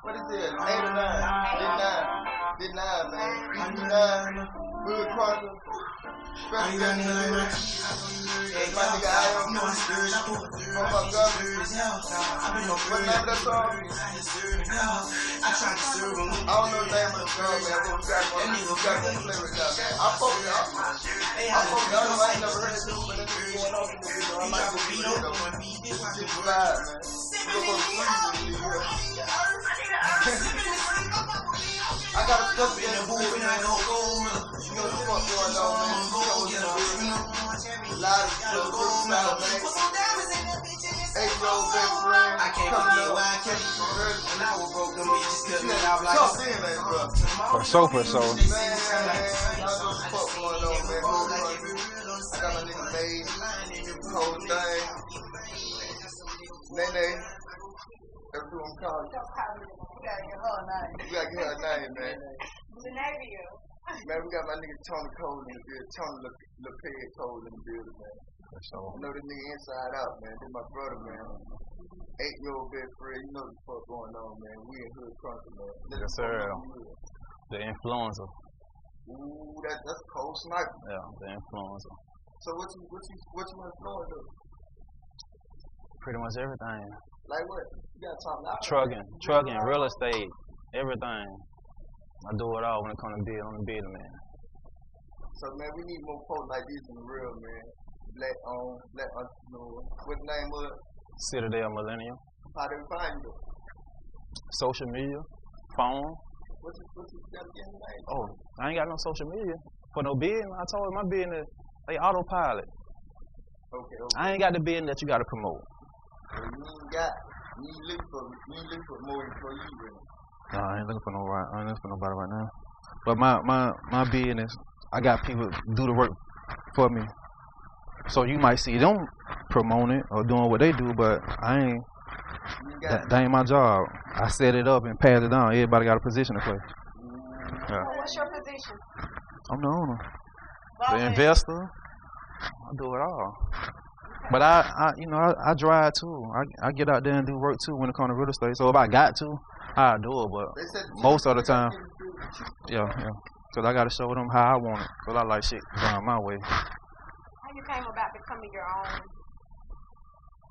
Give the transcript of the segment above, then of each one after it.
What is it? 8 or 9? Did 9, man. Did 9. Good Chronicles. I ain't got nothing like that. My nigga, I am. Oh my God. What name of that song? I don't know the name of the song, man, but we got one play with that, man. I fuck with y'all. I ain't never heard it, but it's going on in the video. I like this video, though. This is live, man. We're going to sleep with I got a stuff in the booth, man. You know the fuck going on, man. A lot of stuff, man. 8-year-old best friend. I can't believe why I kept you from early. And I was broke, them bitches cut me out like a man, bro. For sure, for sure. Man, I know the fuck going on, man. I got my nigga made, whole thing. Nene. That's who I'm calling. You gotta get her name, man. Man, we got my nigga Tony Cole in the building. Tony LePay Cole in the building, man. I know this nigga inside out, man. This my brother, man. 8-year-old best friend. You know what the fuck going on, man. We in Hood Chronicles, man. Yes, sir. The influencer. Ooh, that's a cold sniper. Yeah, the influencer. So what you influence of? Pretty much everything. Like what? You gotta talk loud. Trucking, real estate, everything. I do it all when it comes to building, man. So man, we need more folks like this in the real, man. Black owned, black entrepreneur. What the name was? Citadel Millennium. How do we find you? Social media, phone. What's your name? Oh, I ain't got no social media for no business. I told you my business, they autopilot. Okay. I ain't got the business that you got to promote. So you ain't looking for more employees, really. No, I ain't looking for nobody right now. But my business, I got people do the work for me. So you might see them promoting it or doing what they do, but I ain't. That ain't my job. I set it up and pass it down. Everybody got a position to play. Yeah. What's your position? I'm the owner, the investor. I do it all. But I drive too. I get out there and do work too when it comes to real estate. So if I got to, I do it. But most of the time, yeah. Cause I gotta show them how I want it. Cause I like shit done my way. How you came about becoming your own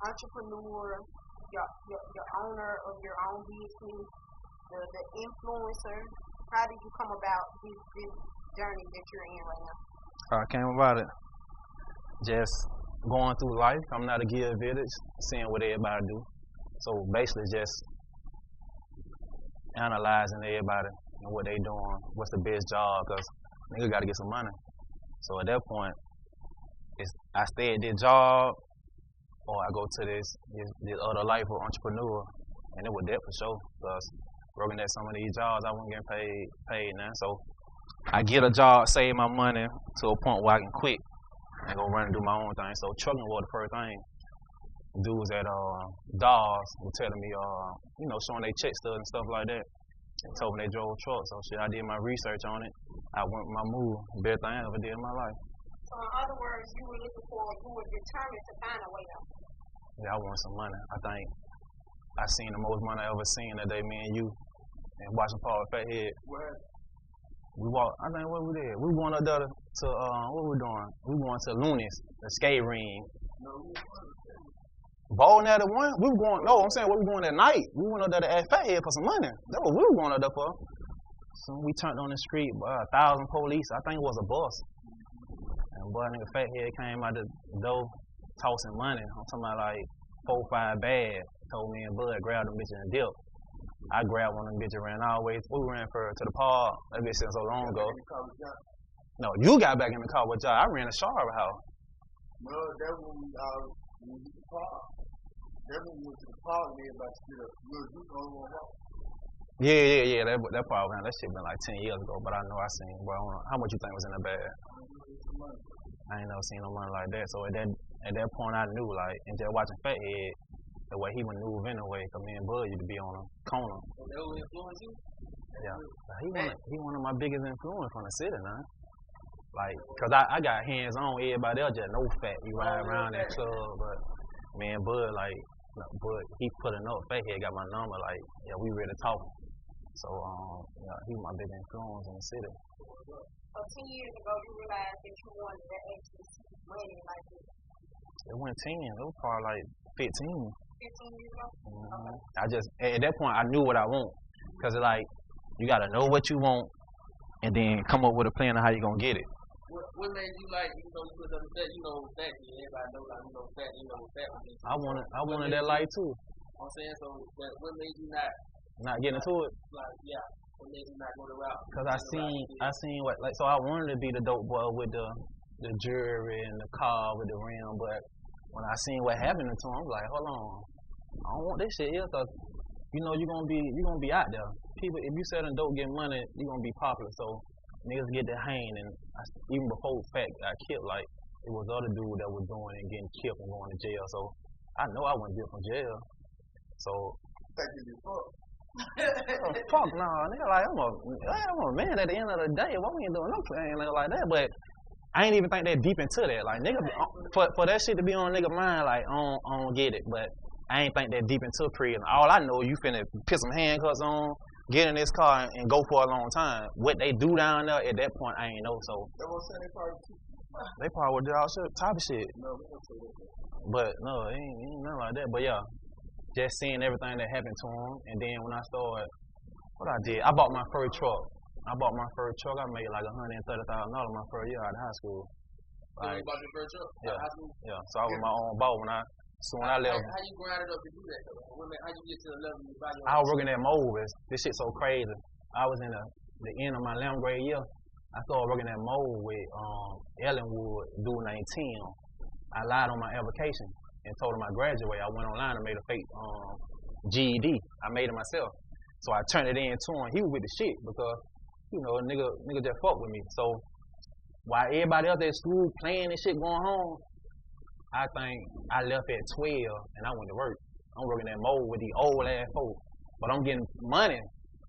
entrepreneur, your owner of your own business, the influencer? How did you come about this journey that you're in right now? I came about it just going through life. I'm not a give village, seeing what everybody do. So basically just analyzing everybody and what they doing, what's the best job, because nigga got to get some money. So at that point, I stay at this job or I go to this other life of entrepreneur, and it was that for sure, because working at some of these jobs, I wasn't getting paid now. So I get a job, save my money to a point where I can quit and go run and do my own thing. So trucking was the first thing. Dudes at Dawes were telling me, showing their check stubs and stuff like that. They told me they drove trucks. So shit, I did my research on it. I went with my move, best thing I ever did in my life. So in other words, you were determined to find a way out. Yeah, I want some money. I think I seen the most money I ever seen that day, me and you, and watching Paul Fathead. Where? We walked, I think, what we did? We going up there to what we doing? We going to Looney's, the skate ring. Bowling at the one? We were going, no, I'm saying we were going at night. We went up there to ask Fathead for some money. That's what we were going up there for. So we turned on the street, 1,000 police. I think it was a bus. And boy, nigga Fathead came out the door tossing money. I'm talking about like 4, 5 bags. Told me and Bud grab them bitches and dip. I grabbed one of them bitches, ran all the way. We ran to the park. That bitch since so long ago. No, you got back in the car with y'all. I ran to Charlotte house. No, that when we went to the park. That when we went to the park and everybody stood up. You the only one walk. Yeah. That part, man, that shit been like 10 years ago. But I know I seen. Bro, how much you think was in the bag? I ain't never seen no money like that. So at that point, I knew, like, and just watching Fathead, the way he would move anyway, because me and Bud used to be on a corner. So that would influence you? Yeah. He one of my biggest influence from the city, man. Like, because I got hands on, everybody else just no fat. We ride around that club, but me and Bud, like, But he putting up, Fathead got my number, like, yeah, we ready to talk. So, yeah, he was my big influence in the city. So 10 years ago, you realized that you wanted to actually see money like this. It went 10. It was probably like 15. 15 years ago? Mm-hmm. I just, at that point, I knew what I want. Because, like, you got to know what you want and then come up with a plan of how you going to get it. What made you like, you know, you put up that, you know, that, everybody know, like, you know, that, you know, that. I wanted that life too. I'm saying, so what made you not getting into it? Like, yeah, what made you not go the route? Because I seen what, like, so I wanted to be the dope boy with the jewelry and the car with the rim, but when I seen what happened to him, I'm like, hold on, I don't want this shit here, cause you know you're gonna be out there. People, if you selling dope, getting money, you're gonna be popular. So niggas get the hang, and even before Fat got killed, like it was other dude that was doing and getting killed and going to jail. So I know I wouldn't get from jail. So fuck no, nigga. Like I'm a man at the end of the day. Why we ain't doing no thing like that? But I ain't even think that deep into that. Like nigga, for that shit to be on a nigga mind, like I don't get it. But I ain't think that deep into prison. All I know, you finna put some handcuffs on, get in this car and go for a long time. What they do down there at that point, I ain't know. So they probably would do all shit, type of shit. But no, it ain't nothing like that. But yeah, just seeing everything that happened to him, and then when I started, what I did, I bought my first truck. I made like $130,000 my first year out of high school. Like, you bought your first truck? Yeah. So I was my own boss when I left. How you grind it up to do that though? How you get to the level you buy your I was working at Moe's. This shit so crazy. I was in the end of my 11th grade year. I started working at Moe's with Ellenwood, dude named Tim. I lied on my application and told him I graduated. I went online and made a fake GED. I made it myself. So I turned it in to him. He was with the shit because, you know, a nigga just fucked with me. So while everybody else at school playing and shit going home, I think I left at 12 and I went to work. I'm working at Moe's with these old ass folks. But I'm getting money.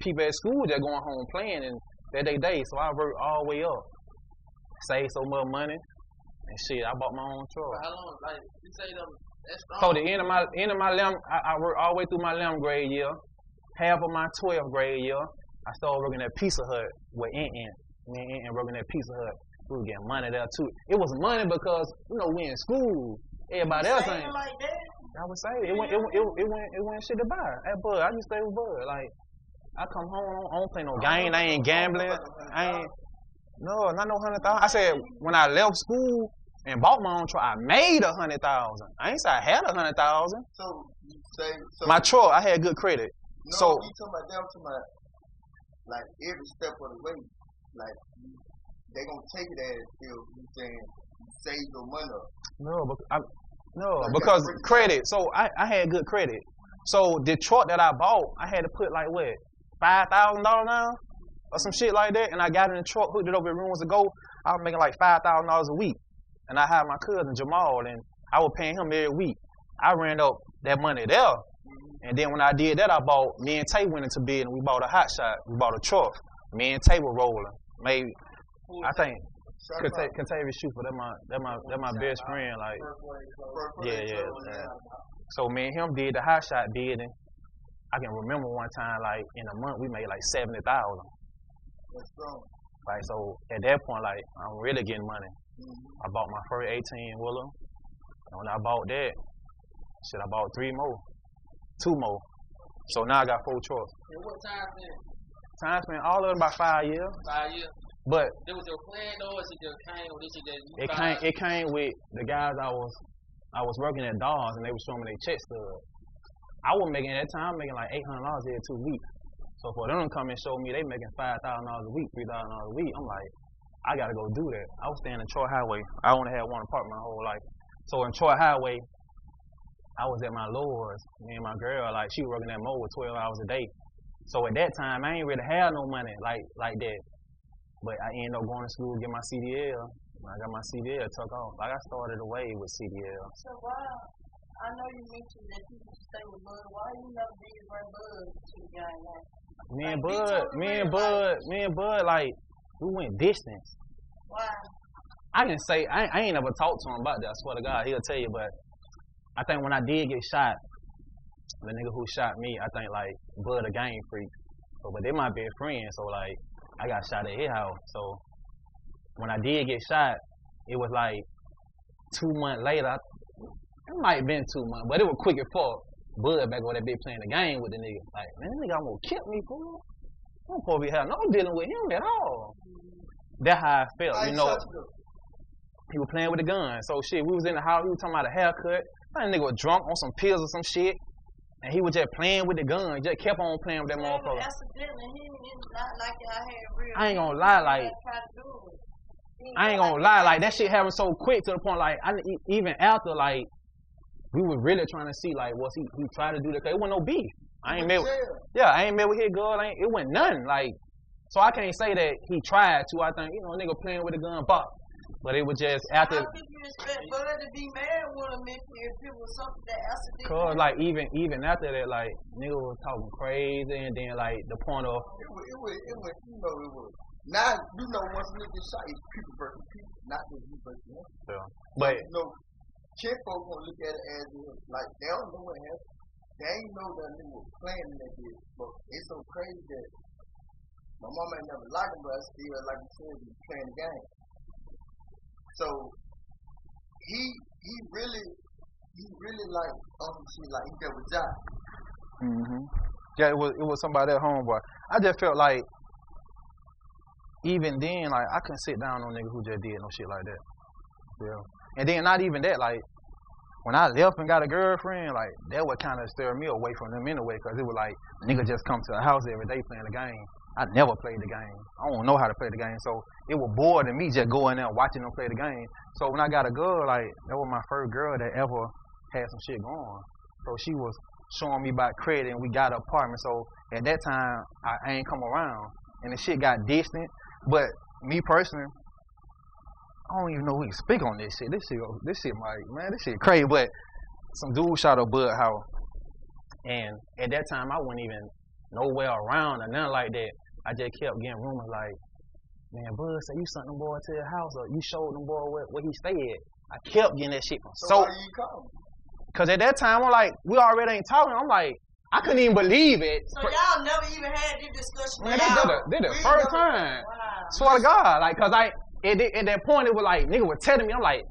People at school just going home playing and that they day. So I worked all the way up. Saved so much money and shit. I bought my own truck. How long? Like you say them that's strong. So the end of my 11th, I worked all the way through my 11th grade year. Half of my 12th grade year, I started working at Pizza Hut with Ant. Me and Ant working at Pizza Hut. We were getting money there too. It was money because, you know, we in school. Everybody else ain't. Like that? I would say it went shit to buy. At Bud, I just stay with Bud. Like I come home, I don't play no game. I ain't gambling. Not no 100,000. I said when I left school and bought my own truck, I made 100,000. I ain't say I had 100,000. So you say my truck, I had good credit. No, so you talking about them like every step of the way, like they gonna take it as if you saying you save your money up. Because credit. So I had good credit. So the truck that I bought, I had to put like what, $5,000 down or some shit like that, and I got in the truck, hooked it up at rooms ago. I was making like $5,000 a week, and I had my cousin Jamal, and I was paying him every week. I ran up that money there. And then when I did that, me and Tay went into bed and we bought a hot shot. We bought a truck. Me and Tay were rolling. Maybe, I think, Contavious Schufer, that my best friend. Like, yeah. So me and him did the hot shot bid, and I can remember one time, like in a month, we made like 70,000. That's strong. Like, so at that point, like I'm really getting money. I bought my first 18-wheeler, and when I bought that, I bought 2 more. So now I got 4 trucks. And what time spent? Time spent all of it about 5 years. 5 years. But it was your plan though, or it just came, or this just it came with the guys I was working at Dawes, and they was showing me their check stub. I was making at that time making like $800 every 2 weeks. So for them to come and show me they making $5,000 a week, $3,000 a week, I'm like, I gotta go do that. I was staying in Troy Highway. I only had one apartment my whole life. So in Troy Highway, I was at my Lord's. Me and my girl, like she was working at Moe's 12 hours a day. So at that time, I ain't really had no money like that. But I ended up going to school, get my CDL. When I got my CDL, took off. Like I started away with CDL. So why? I know you mentioned that you used to stay with Bud. Why you never did bring Bud to the game? Me and Bud, like we went distance. Why? I can say I ain't never talked to him about that. I swear to God, he'll tell you. But I think when I did get shot, the nigga who shot me, I think like Bud a gang freak. So, but they my best friend, so like I got shot at his house. So when I did get shot, it was like 2 months later. It might have been 2 months, but it was quick as fuck. Bud back over that bitch playing the game with the nigga. Like, man, this nigga almost killed me, fool. I'm supposed to be having no dealing with him at all. That's how I felt, you know. He was playing with a gun. So shit, we was in the house, he was talking about a haircut. That nigga was drunk on some pills or some shit. And he was just playing with the gun, just kept on playing with that motherfucker. I ain't gonna lie, like that shit happened so quick to the point, like even after, like we was really trying to see, like, was he tried to do that? Cause it wasn't no beef. I ain't met with his girl. It wasn't nothing. Like, so I can't say that he tried to. I think, you know, nigga playing with a gun, pop. But it was just after. How could you expect Bud to be mad with him if it was something that accidentally? Cause like even after that, like nigga was talking crazy, and then like the point of. It was, you know, it was. Now, you know, once a nigga shot, it's people versus people, not just you versus him. Yeah. But you know, chick folks gonna look at it as like they don't know what happened. They ain't know that nigga was playing in that bitch. But it's so crazy that my mama ain't never liked him, but I still, like you said, he was playing the game. So he really like shit like he got with Josh. Yeah, it was somebody at home, boy. I just felt like even then, like I couldn't sit down on nigga who just did no shit like that. Yeah. And then not even that, like when I left and got a girlfriend, like that would kind of stir me away from them anyway, cause it was like nigga just come to the house every day playing the game. I never played the game. I don't know how to play the game, so it was boring me just going there watching them play the game. So when I got a girl, like that was my first girl that ever had some shit going. So she was showing me about credit, and we got an apartment. So at that time, I ain't come around, and the shit got distant. But me personally, I don't even know we can speak on this shit. This shit, man, this shit crazy. But some dude shot a Bud house, and at that time I wasn't even nowhere around or nothing like that. I just kept getting rumors like, man, Bud said you sent them boy to your house, or you showed them boy where he stayed. I kept getting that shit from So why you come? Cause at that time I'm like, we already ain't talking. I'm like, I couldn't even believe it. So y'all never even had this discussion. Man, they did the first time. Wow. Swear to God, like, cause at that point it was like nigga was telling me, I'm like,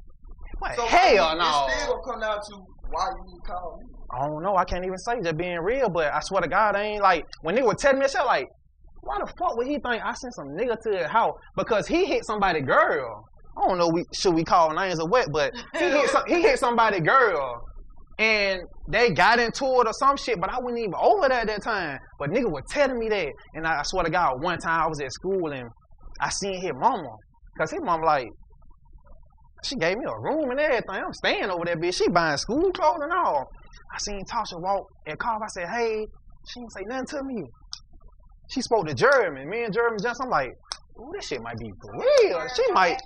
what? So hell no. It still come down to why you call me. I don't know. I can't even say just being real, but I swear to God, I ain't like when nigga was telling me that shit, like, why the fuck would he think I sent some nigga to his house because he hit somebody girl? I don't know. Should we call names or what? But he hit somebody girl, and they got into it or some shit. But I wasn't even over there at that time. But nigga was telling me that, and I swear to God, one time I was at school and I seen his mama, cause his mama like. She gave me a room and everything. I'm staying over there, bitch. She buying school clothes and all. I seen Tasha walk and call. I said, hey. She didn't say nothing to me. She spoke to Jeremy. Me and Jeremy just, I'm like, ooh, this shit might be for real. She might.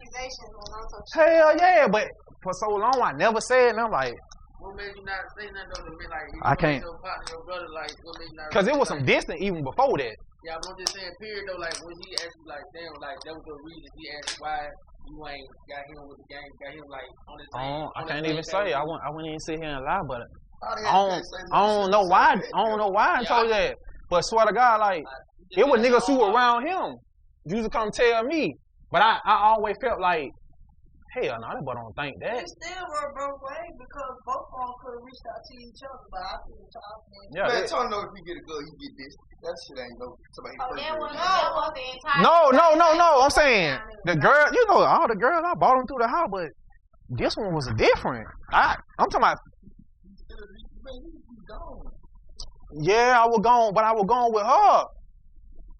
Hell yeah. But for so long, I never said nothing. I'm like, what made you not say nothing to me? Like, I can't. Your partner, your brother, like, what made you not? Cause it was some distance even before that. Yeah, but I'm just saying, period though. Like when he asked you, like, damn, like that was the reason he asked why you ain't got him with the game, got him like on the same. I can't even say. I wouldn't even sit here and lie, but I don't know why. I don't know why I told you that. But swear to God, like it was niggas who were around him used to come tell me. But I always felt like, hell no, that boy don't think that. It still worked both ways because both of them could have reached out to each other. But I think y'all yeah, man, Tony know if he get a girl, he get this. That shit ain't no somebody No. I'm saying the girl, you know, all the girls I bought them through the house, but this one was different. I'm talking about. Yeah, I was gone, but I was gone with her.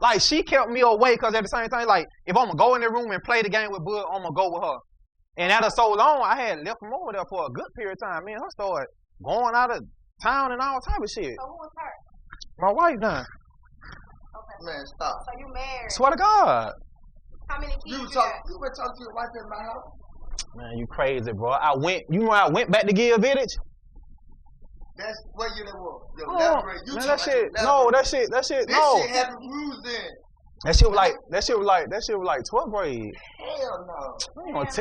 Like she kept me away because at the same time, like if I'm gonna go in the room and play the game with Bud, I'm gonna go with her. And after so long, I had left him over there for a good period of time. Me and her started going out of town and all type of shit. So who was her? My wife done. Okay. Man, stop. So you married? Swear to God. How many kids You been got? talking to your wife in my house? Man, you crazy, bro. I went back to Give Village. That's what you was. Man, that shit, This no. shit had rules in. That shit was like 12th grade. Hell no. You don't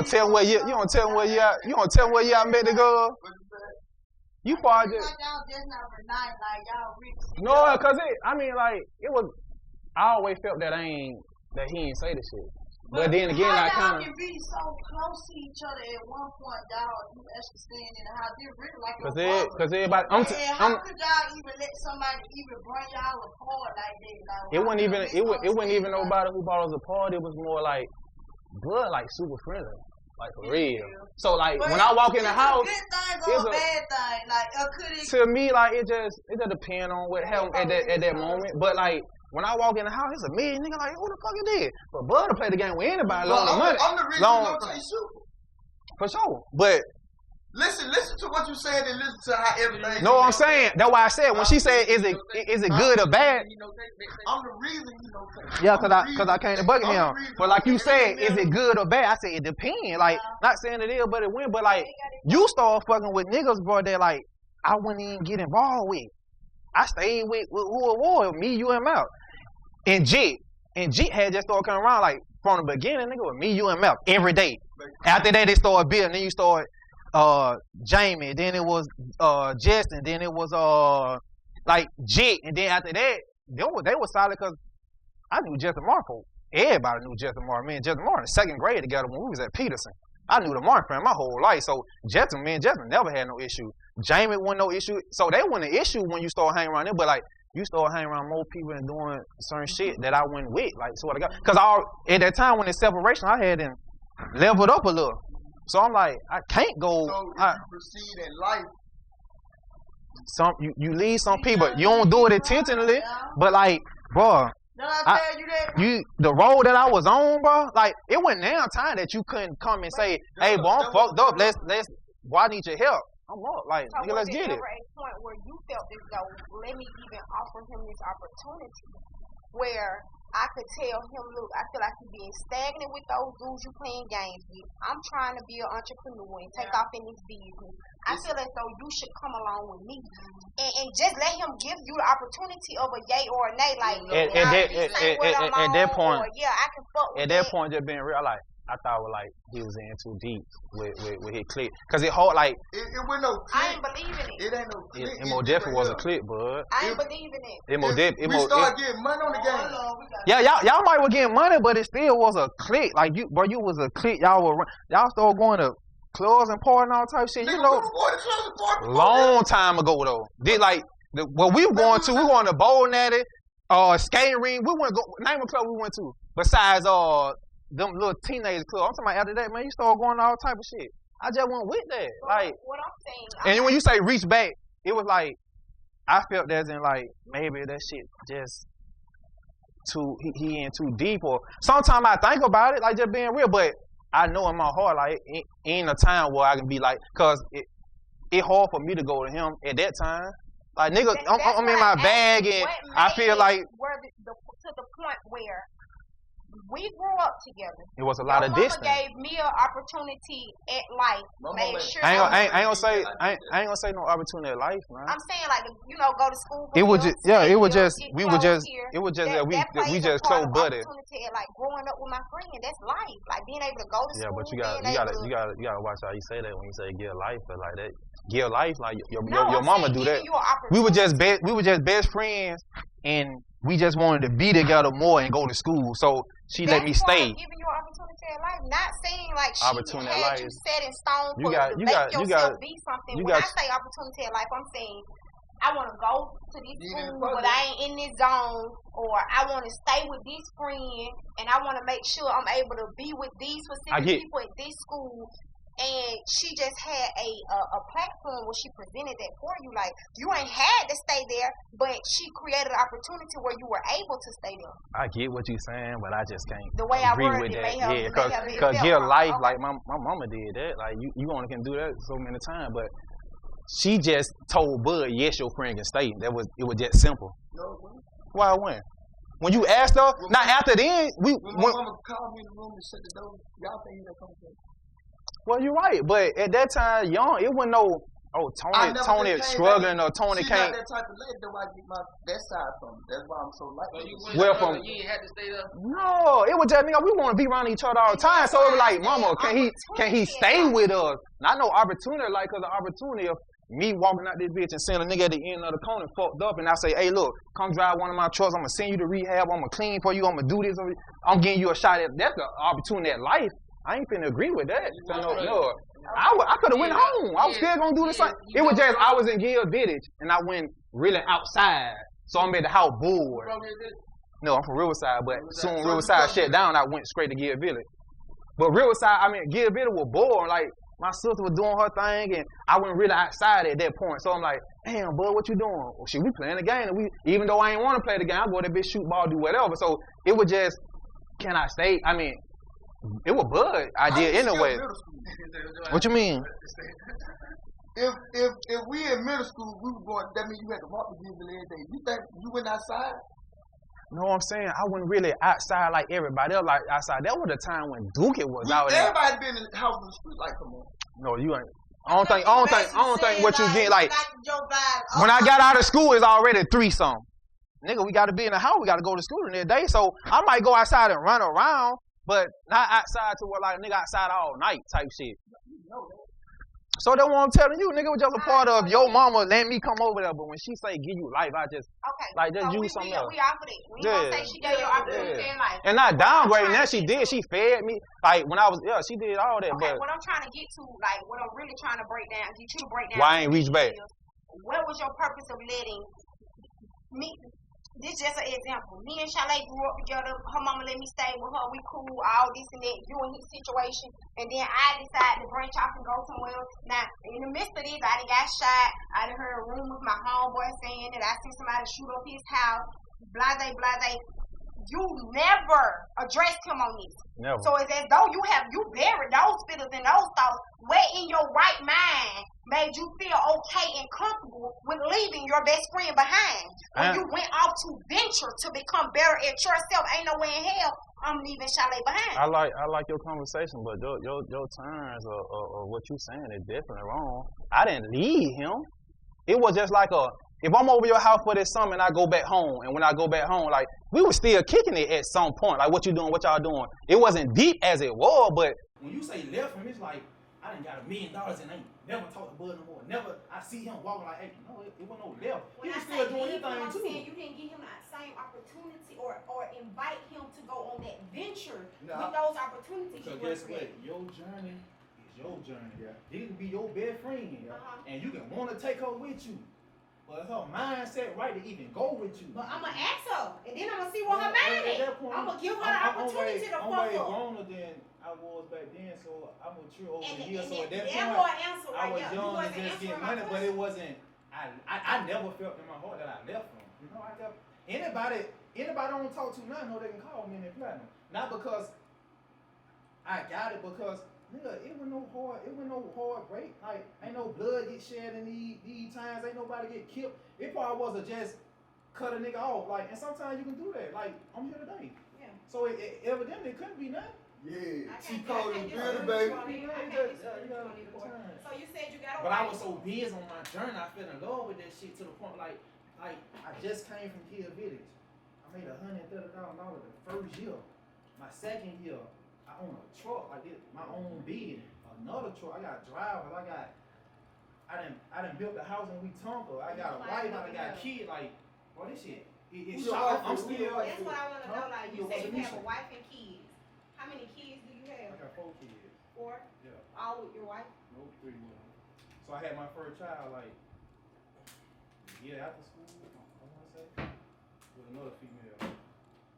tell me where you at. You don't tell me where you at met the girl. You far just. Like y'all just not night, like y'all rich. No, cause it was. I always felt that he ain't say the shit. But then again, how I kind y'all can be so close to each other at one point, y'all. You actually staying in the house. They really like your brother. cause everybody. And how could y'all even let somebody even bring y'all apart like that? Like, It wasn't even nobody who brought us apart. It was more like blood, like super friendly, like for real. So like when I walk in the house, good thing or a bad thing, like could it? To me, like it just depends on what happened at that moment. But like when I walk in the house, it's a million nigga like, who the fuck is this? But Bud to play the game with anybody, long the money. I'm the reason you don't take super. For sure. But listen to what you said and listen to how everything. No, I'm saying that's why I said when she said is it good or bad? I'm the reason you don't take. Yeah, cause I came to Buckingham. But like you said, is it good or bad? I said it depends. Like not saying it is, but it went. But like you start fucking with niggas, bro. That like I wouldn't even get involved with. I stayed with who it was, me, you, and Mouth. And Jit had just started coming around like from the beginning, nigga, with me, you, and Mouth every day. After that, they started building. Then you started Jamie. Then it was Justin. Then it was like Jit. And then after that, they were solid because I knew Justin Marco. Everybody knew Justin Marco. Me and Justin Marco in the second grade together when we was at Peterson. I knew the Mark friend my whole life. So Justin never had no issue. Jamie wasn't no issue. So they wasn't an issue when you start hanging around them. But like you start hanging around more people and doing certain shit that I went with. Like sort of God. Cause at that time when the separation, I had leveled up a little. So I'm like, I can't go. So if you proceed in life, you lead some people. You don't do it intentionally. But like, bro. The road that I was on, bro, like it wasn't now time that you couldn't come and say, "Hey, bro, I'm fucked up. Why need your help?" I'm up, like, so nigga, let's get it. Was there ever a point where you felt as though, let me even offer him this opportunity, where I could tell him, look, I feel like you're being stagnant with those dudes you playing games with. I'm trying to be an entrepreneur and take off in this business. I feel as though you should come along with me and just let him give you the opportunity of a yay or a nay. Like at that point, yeah, I can fuck with at that point, just being real, like I thought like he was in too deep with his clique, cause it hard like it went no click. I ain't believing it. It ain't no click. It more definitely was a clique, bud. I ain't believing it. We started getting money on the game. Yeah, y'all might were getting money, but it still was a clique. Like you was a clique. Y'all started going to clubs and partying all type of shit. You know, long time ago though. Did like what we were going to? We were going to bowling alley, skating ring. We went name a club we went to besides them little teenage clubs. I'm talking about after that, man, you started going to all type of shit. I just went with that. Like what I'm saying. And when you say reach back, it was like I felt as in like maybe that shit just he in too deep, or sometimes I think about it like just being real, but I know in my heart like it ain't a time where I can be like, cause it hard for me to go to him at that time. Like nigga, I'm in my bag and I feel like to the point where we grew up together. It was a lot of distance. Mama gave me an opportunity at life. Made sure I ain't gonna say no opportunity at life, man. I'm saying like go to school. It was just that we just close buddy. Like growing up with my friend, that's life. Like being able to go to school. Yeah, but you gotta watch how you say that when you say give life, but like that. Give life, like your mama do that. We were just best friends, and we just wanted to be together more and go to school. So she let me stay. Giving you an opportunity at life, not saying like she opportunity had life. You set in stone You for got yourself be something. When I say opportunity at life, I'm saying I want to go to this school, but I ain't in this zone, or I want to stay with this friend, and I want to make sure I'm able to be with these specific people at this school. And she just had a platform where she presented that for you. Like, you ain't had to stay there, but she created an opportunity where you were able to stay there. I get what you're saying, but I just can't agree with that. Yeah, because give life, like my mama did that. Like, you only can do that so many times, but she just told Bud, yes, your friend can stay. It was just simple. Why when? When you asked her, now after then, when my mama called me in the room and shut the door, y'all think that conversation? Well, you're right, but at that time, young, it wasn't no, Tony struggling or Tony can't. Not that type of lady, though I get that side from. That's why I'm so like. You ain't had to stay there. No, it was just nigga. We want to be around each other all the time. So it was like, mama, can he stay with us? Not no opportunity, like, cause the opportunity Me walking out this bitch and seeing a nigga at the end of the corner fucked up, and I say, hey, look, come drive one of my trucks. I'm gonna send you to rehab. I'm gonna clean for you. I'm gonna do this. I'm getting you a shot at. That's the opportunity at life. I ain't finna agree with that. So no. I could have went home. I was still gonna do the same. It was just I was in Gill Village and I went really outside. So I'm at the house bored. No, I'm from Riverside, but soon Riverside shut down. I went straight to Gill Village. But Riverside, Gill Village was bored. Like my sister was doing her thing, and I went really outside at that point. So I'm like, damn, bud, what you doing? Well, shit, we playing the game. And even though I ain't want to play the game, I go to that bitch, shoot ball, do whatever. So it was just, can I stay? It was Bud idea anyway. What you mean? If we in middle school, we were going. That means you had to walk to Gill every day. You think you went outside? No, I'm saying I wasn't really outside like everybody else. Like outside, that was the time when Duke was out there. Everybody been in the house in the street. Like, come on. No, you ain't. I don't think what you get like. When I got out of school, it's already 3-something. Nigga, we got to be in the house. We got to go to school the next day. So I might go outside and run around. But not outside to where like a nigga outside all night type shit. So that's what I'm telling you, nigga was just a part of your mama letting me come over there. But when she say give you life, I just just use something else. We offered it. We gonna say she gave you opportunity in life. And not downgrading that she did. She fed me. Like when I was she did all that. Okay, but what I'm trying to get to, like what I'm really trying to get you to break down. Why I ain't reach back? What was your purpose of letting me? This is just an example. Me and Chalet grew up together. Her mama let me stay with her. We cool, all this and that. You and his situation. And then I decided to branch off and go somewhere else. Now, in the midst of this, I done got shot. I done heard a room with my homeboy saying that I seen somebody shoot up his house. Blase. You never addressed him on this. Never. So it's as though you buried those feelings and those thoughts. Where in your right mind made you feel okay and comfortable with leaving your best friend behind? When you went off to venture to become better at yourself, ain't no way in hell I'm leaving Chalet behind. I like your conversation, but your terms of what you saying is definitely wrong. I didn't leave him. It was just like if I'm over your house for this summer and I go back home, and when I go back home, like, we were still kicking it at some point. Like, what you doing, what y'all doing? It wasn't deep as it was, but... When you say left him, it's like, I done got $1 million and ain't never talked to Bud no more. Never, I see him walking like, hey, no, it wasn't no left. He was still doing his thing, too. You didn't give him that same opportunity or invite him to go on that venture with those opportunities. So guess what? Your journey is your journey. Yeah. It can be your best friend, and you can want to take her with you. But her mindset right to even go with you. But I'm going to ask her, and then I'm going to see what her mind is. I'm going to give her the opportunity to fuck up. I'm way growner than I was back then, so I'm mature over here. So at that point, I was young and just getting money, but it wasn't, I never felt in my heart that I left them. You know, anybody I don't talk to now know they can call me in platinum. Not because I got it, because nigga, it was no hard break. Like, ain't no blood get shed in these times. Ain't nobody get killed. It probably was just cut a nigga off. Like, and sometimes you can do that. Like, I'm here today. Yeah. So it evidently couldn't be nothing. Yeah. She called you beauty, baby. So you said you got a But I was so busy on my journey, I fell in love with that shit to the point like I just came from Gill Village. I made $130,000 the first year. My second year, I own a truck. I did my own bid. Another truck. I got drivers. I done built the house in Wetumpka. I got a wife. I got kids. Like, boy, this shit. It's shocking. I'm still. That's what I want to know. Like, you say you have a wife and kids. How many kids do you have? I got 4 kids. 4? Yeah. All with your wife? Nope, 3 with them. So I had my first child like a year after school. I want to say with another female.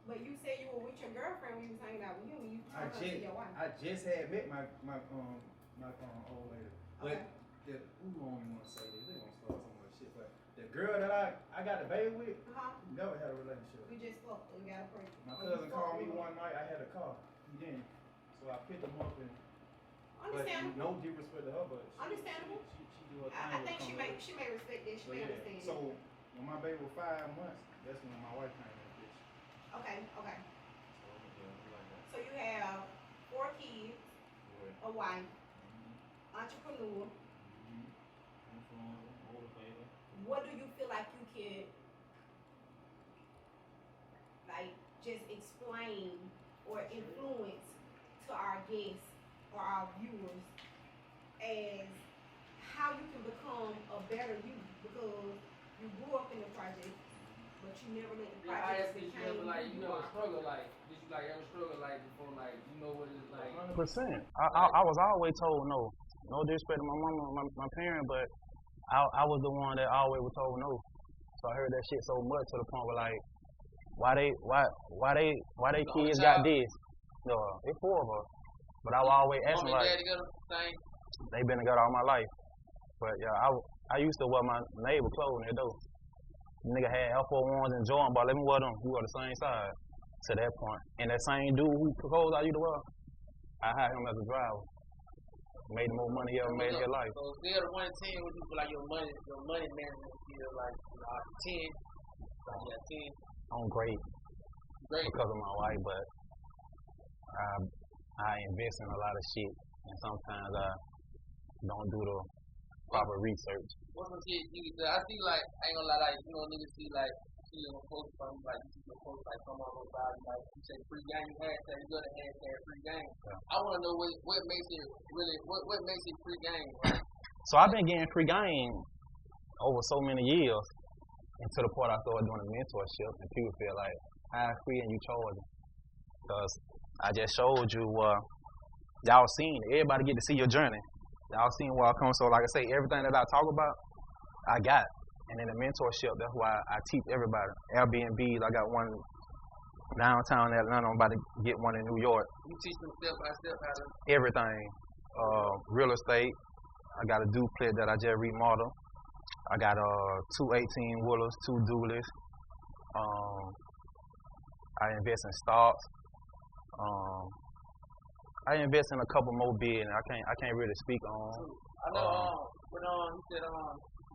But you said you were with your girlfriend when you was hanging out with him. When you told her to your wife. I just had met my old lady. But I don't even want to say this. They gonna start some other shit. But the girl that I got the baby with, never had a relationship. We just fucked. We got a person. My cousin called me one night. I had a car. He didn't. So I picked him up and. Understandable. But no disrespect to her, but understandable. She do her thing. I think she may respect this. She may understand. So when my baby was 5 months, that's when my wife came in. Okay. So you have 4 kids, a wife, entrepreneur. What do you feel like you can, like, just explain or influence to our guests or our viewers as how you can become a better you because you grew up in the project, but you never let the project become like you ever struggle like did you like ever struggle like before like you know what it's like? 100%. I was always told no. No disrespect to my mama, my parent, but I was the one that always was told no. So I heard that shit so much to the point where like, why they kids got this? No, it's 4 of us. But I was always asking like, they been together all my life. But yeah, I used to wear my neighbor clothes in the door. Nigga had F41s and Jordan, but let me wear them. We were the same side to that point. And that same dude who proposed I used to wear, I hired him as a driver. Made more money he ever made in his life. So still the 1 to 10, what you feel like your money management skill like 10? Like yeah, 10. I'm great because of my wife, but I invest in a lot of shit, and sometimes I don't do the proper research. What's some shit I see like I ain't gonna lie like you know niggas see like see on post from like you see your post like come on about like you say free game hashtag you gotta hashtag free game. Yeah. I wanna know what makes it really what makes it free game. Right? So I've been getting free game over so many years, and to the point I started doing a mentorship, and people feel like I'm free and you charging. Because I just showed you y'all seen it. Everybody get to see your journey. Y'all seen where I come. So like I say, everything that I talk about, I got. And in the mentorship, that's why I teach everybody. Airbnbs, I got one downtown Atlanta. I'm about to get one in New York. You teach them step by step how to everything. Real estate. I got a duplex that I just remodeled. I got 2 18-wheelers, 2 dualies. I invest in stocks. I invest in a couple more bids, and I can't really speak on. I know when he said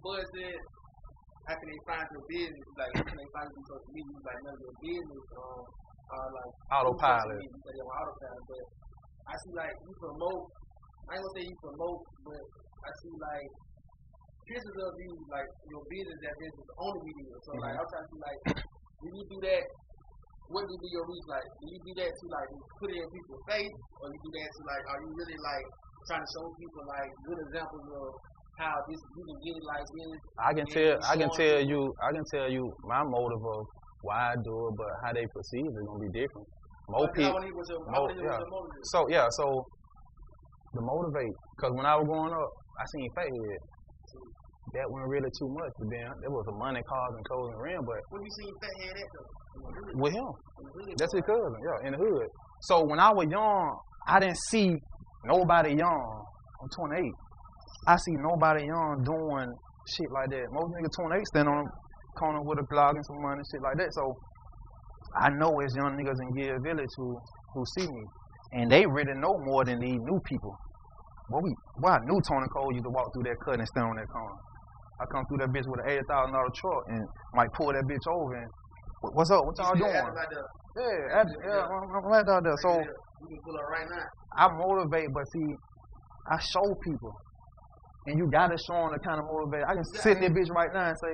Bud said how can they find your business? Like how can they find you social media? Like none of your business like autopilot. You say on autopilot, but I see like you promote. I ain't gonna say you promote, but I see like pictures of you like your business that business on the media. So like I'm trying to see like when you do that. What do you do your reach like? Do you do that to like put it in people's face, or you do that to like? Are you really like trying to show people like good examples of how this you can get it like this? I can tell you my motive of why I do it, but how they perceive it is gonna be different. More people. So the motivate, because when I was growing up, I seen Fathead. That wasn't really too much to them. There was a money, cars, and clothes and rim, but when you seen Fathead at though? With him. That's his cousin, yeah, in the hood. So when I was young, I didn't see nobody young. I'm 28. I see nobody young doing shit like that. Most niggas 28 stand on the corner with a Glock and some money, shit like that. So I know it's young niggas in Gill Village who see me. And they really know more than these new people. Well, I knew Tony Cole used to walk through that cut and stand on that corner. I come through that bitch with an $80,000 truck and might pull that bitch over and what's up? What y'all doing? I'm right out there. So you can pull up right now. I motivate, but see, I show people, and you gotta show them to kind of motivate. I can sit in this bitch right now and say,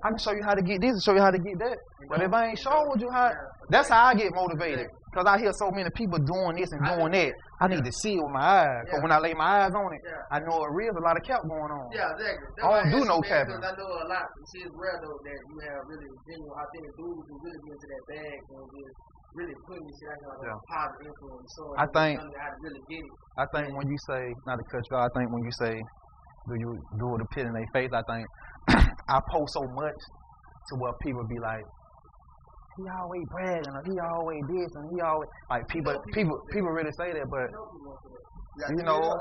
I can show you how to get this and show you how to get that. But if I ain't showed you how, that's how I get motivated. Because I hear so many people doing this and doing that. I need to see it with my eyes. Because when I lay my eyes on it, I know it real. There's a lot of cap going on. Yeah, exactly. I don't do no capping. I know a lot. It's rare though that you have really genuine, authentic dudes who really get into that bag and just really putting this shit out there like a positive influence. So I think how to really get it. I think when you say, not to cut you off, I think when you say, do you do it a pit in their face? I think I post so much to where people be like, he always bragging, or he always this, and he always like people really say that, but you know,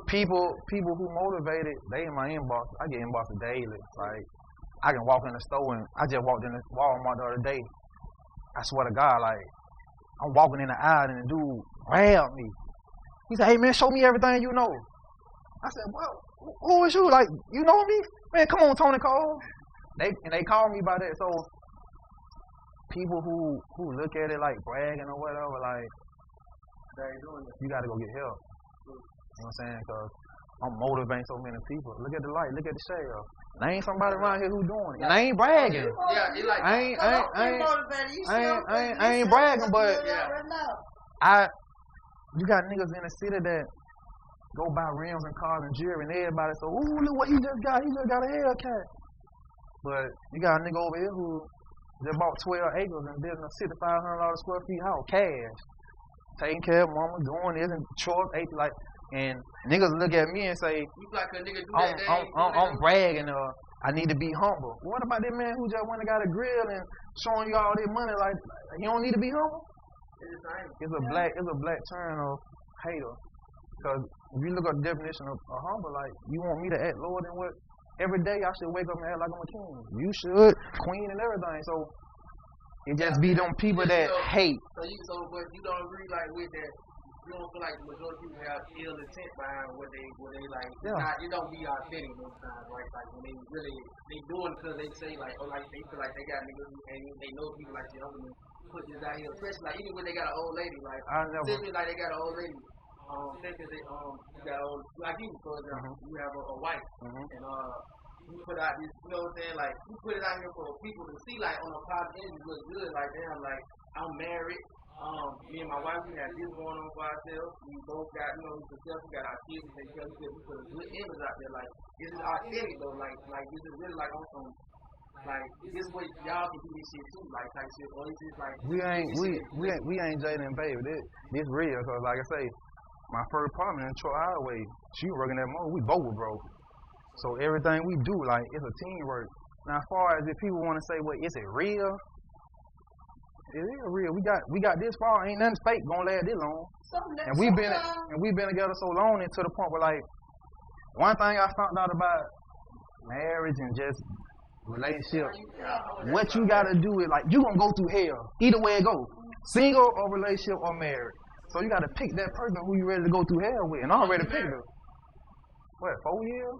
people who motivated, they in my inbox. I get inboxes daily. Like I can walk in the store and I just walked in the Walmart the other day. I swear to God, like I'm walking in the aisle and the dude grabbed me. He said, "Hey man, show me everything you know." I said, "Well, who is you? Like you know me? Man, come on, Tony Cole." They call me by that. So people who look at it like bragging or whatever, like you gotta go get help. You know what I'm saying? Because I'm motivating so many people. Look at the light. Look at the shade. There ain't somebody around here who doing it. And I ain't bragging. Yeah, it like I ain't bragging, but you got niggas in the city that go buy rims and cars and jewelry, and everybody say, ooh, look what he just got. He just got a Hellcat. But you got a nigga over here who just bought 12 acres and building a $6,500 square feet house, cash. Taking care of mama, doing this and chores, like, and niggas look at me and say, you like a nigga do that I'm bragging, I need to be humble. What about that man who just went and got a grill and showing you all this money? Like, he don't need to be humble? It's a black term of hater. Because if you look at the definition of humble, like, you want me to act lower than what? Every day I should wake up and act like I'm a king. You should, queen and everything. So it just be them people that hate. But you don't agree like with that. You don't feel like the majority of people have ill intent behind what they like. Yeah. It don't be authentic most times, right? Like when they doing it because they say like, oh, like they feel like they got niggas and they know people like I'm gonna put this out here. Especially like even when they got an old lady, like simply like they got an old lady. Thinking they you got old like you for example, you have a wife and you put out this, you know what I'm saying? Like you put it out here for people to see like on a positive end, it looks good. Like damn, like I'm married. Me and my wife, we had this going on for ourselves. We both got, successful, we got our kids, and we put a good image out there. Like, this is authentic though. Like this is really like on some, like this way y'all can do this shit too. Like type shit. Or it's just like we ain't Jada and Baby. This real, cause like I say, my first partner in Troy Highway, she was working that moment. We both were broke. So everything we do, like it's a teamwork. Now, as far as if people want to say, well, is it real? It is real. We got this far. Ain't nothing fake gonna last this long. And we've been together so long and to the point where like one thing I found out about marriage and just relationship, what you gotta do is like you gonna go through hell. Either way it goes. Single or relationship or married. So you gotta pick that person who you ready to go through hell with. And I already picked her. What, 4 years?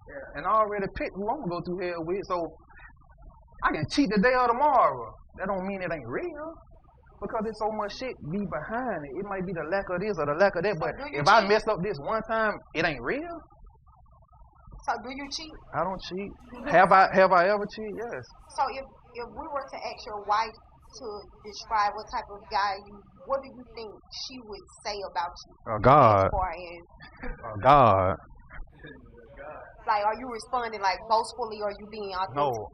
Yeah. And I already picked who I'm gonna go through hell with. So I can cheat the day or tomorrow. That don't mean it ain't real. Because there's so much shit be behind it. It might be the lack of this or the lack of that, but if I mess up this one time, it ain't real. So do you cheat? I don't cheat. Have I ever cheated? Yes. So if we were to ask your wife to describe what type of guy what do you think she would say about you? God. As far as God. Like, are you responding like boastfully, or are you being authentic? No.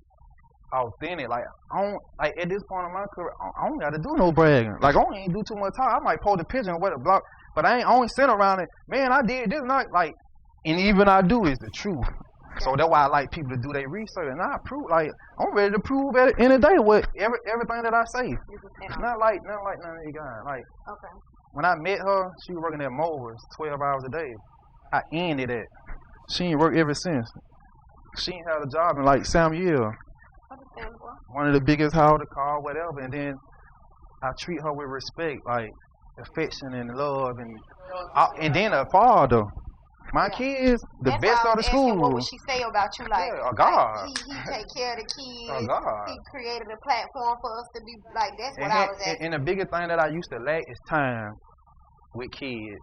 Authentic, like I don't like at this point in my career, I don't gotta do no bragging. Like I don't even do too much time. I might post a picture and wear a block, but I ain't sitting around it. Man, I did this night, like, and even I do is the truth. So that's why I like people to do their research, and I prove. Like I'm ready to prove at the end of the day what everything that I say. Not like none of you guys. Like when I met her, she was working at Mowers 12 hours a day. I ended it. She ain't worked ever since. She ain't had a job in like 7 years. One of the biggest house, the car, whatever, and then I treat her with respect, like affection and love, and then a father. My kids, the best of the school. What would she say about you? Like, God. Like he take care of the kids. God. He created a platform for us to be like. That's what I was asking. And the biggest thing that I used to lack is time with kids,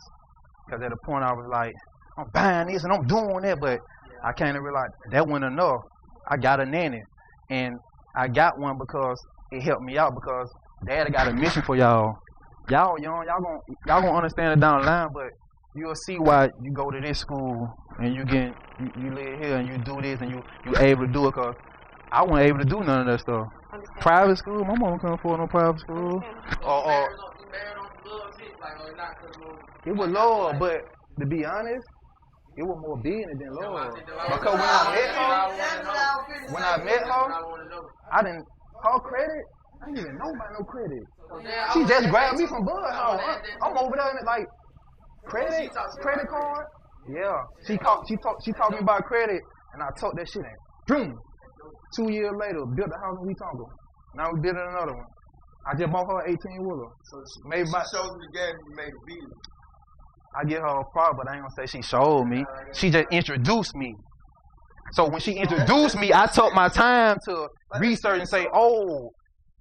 because at a point I was like, I'm buying this and I'm doing that, but I came to realize that wasn't enough. I got a nanny. And I got one because it helped me out, because Daddy got a mission for y'all. Y'all young, y'all gonna understand it down the line, but you'll see why you go to this school and you live here and you do this and you able to do it, because I wasn't able to do none of that stuff. Private school, my mama couldn't afford no private school. It was love, but to be honest, it was more business than love. Because when I met her, I didn't, her credit, I didn't even know about no credit. She just grabbed me from Bud House. I'm over there and like, credit card? Yeah. She taught me about credit, and I took that shit in. Boom. 2 years later, built the house in Wetonga. Now we building another one. I just bought her an 18-wheeler. So she showed you the game, you made a business. I give her a part, but I ain't gonna say she showed me. She just introduced me. So when she introduced me, I took my time to research and say, oh,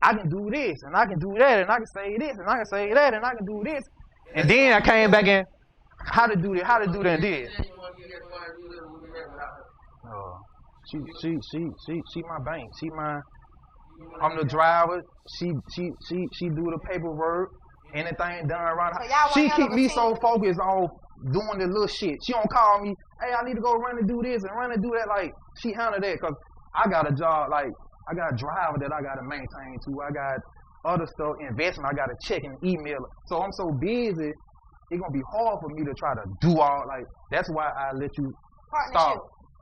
I can do this, and I can do that, and I can say this, and I can say that, and I can do this. And then I came back and how to do that, and this. She my bank. I'm the driver. She do the paperwork. Anything done around her. She keep me so focused on doing the little shit. She don't call me, hey, I need to go run and do this and run and do that. Like, she handle that because I got a job, like, I got a driver that I got to maintain too. I got other stuff, investment I got to check and email. So I'm so busy, it's going to be hard for me to try to do all, like, that's why I let you start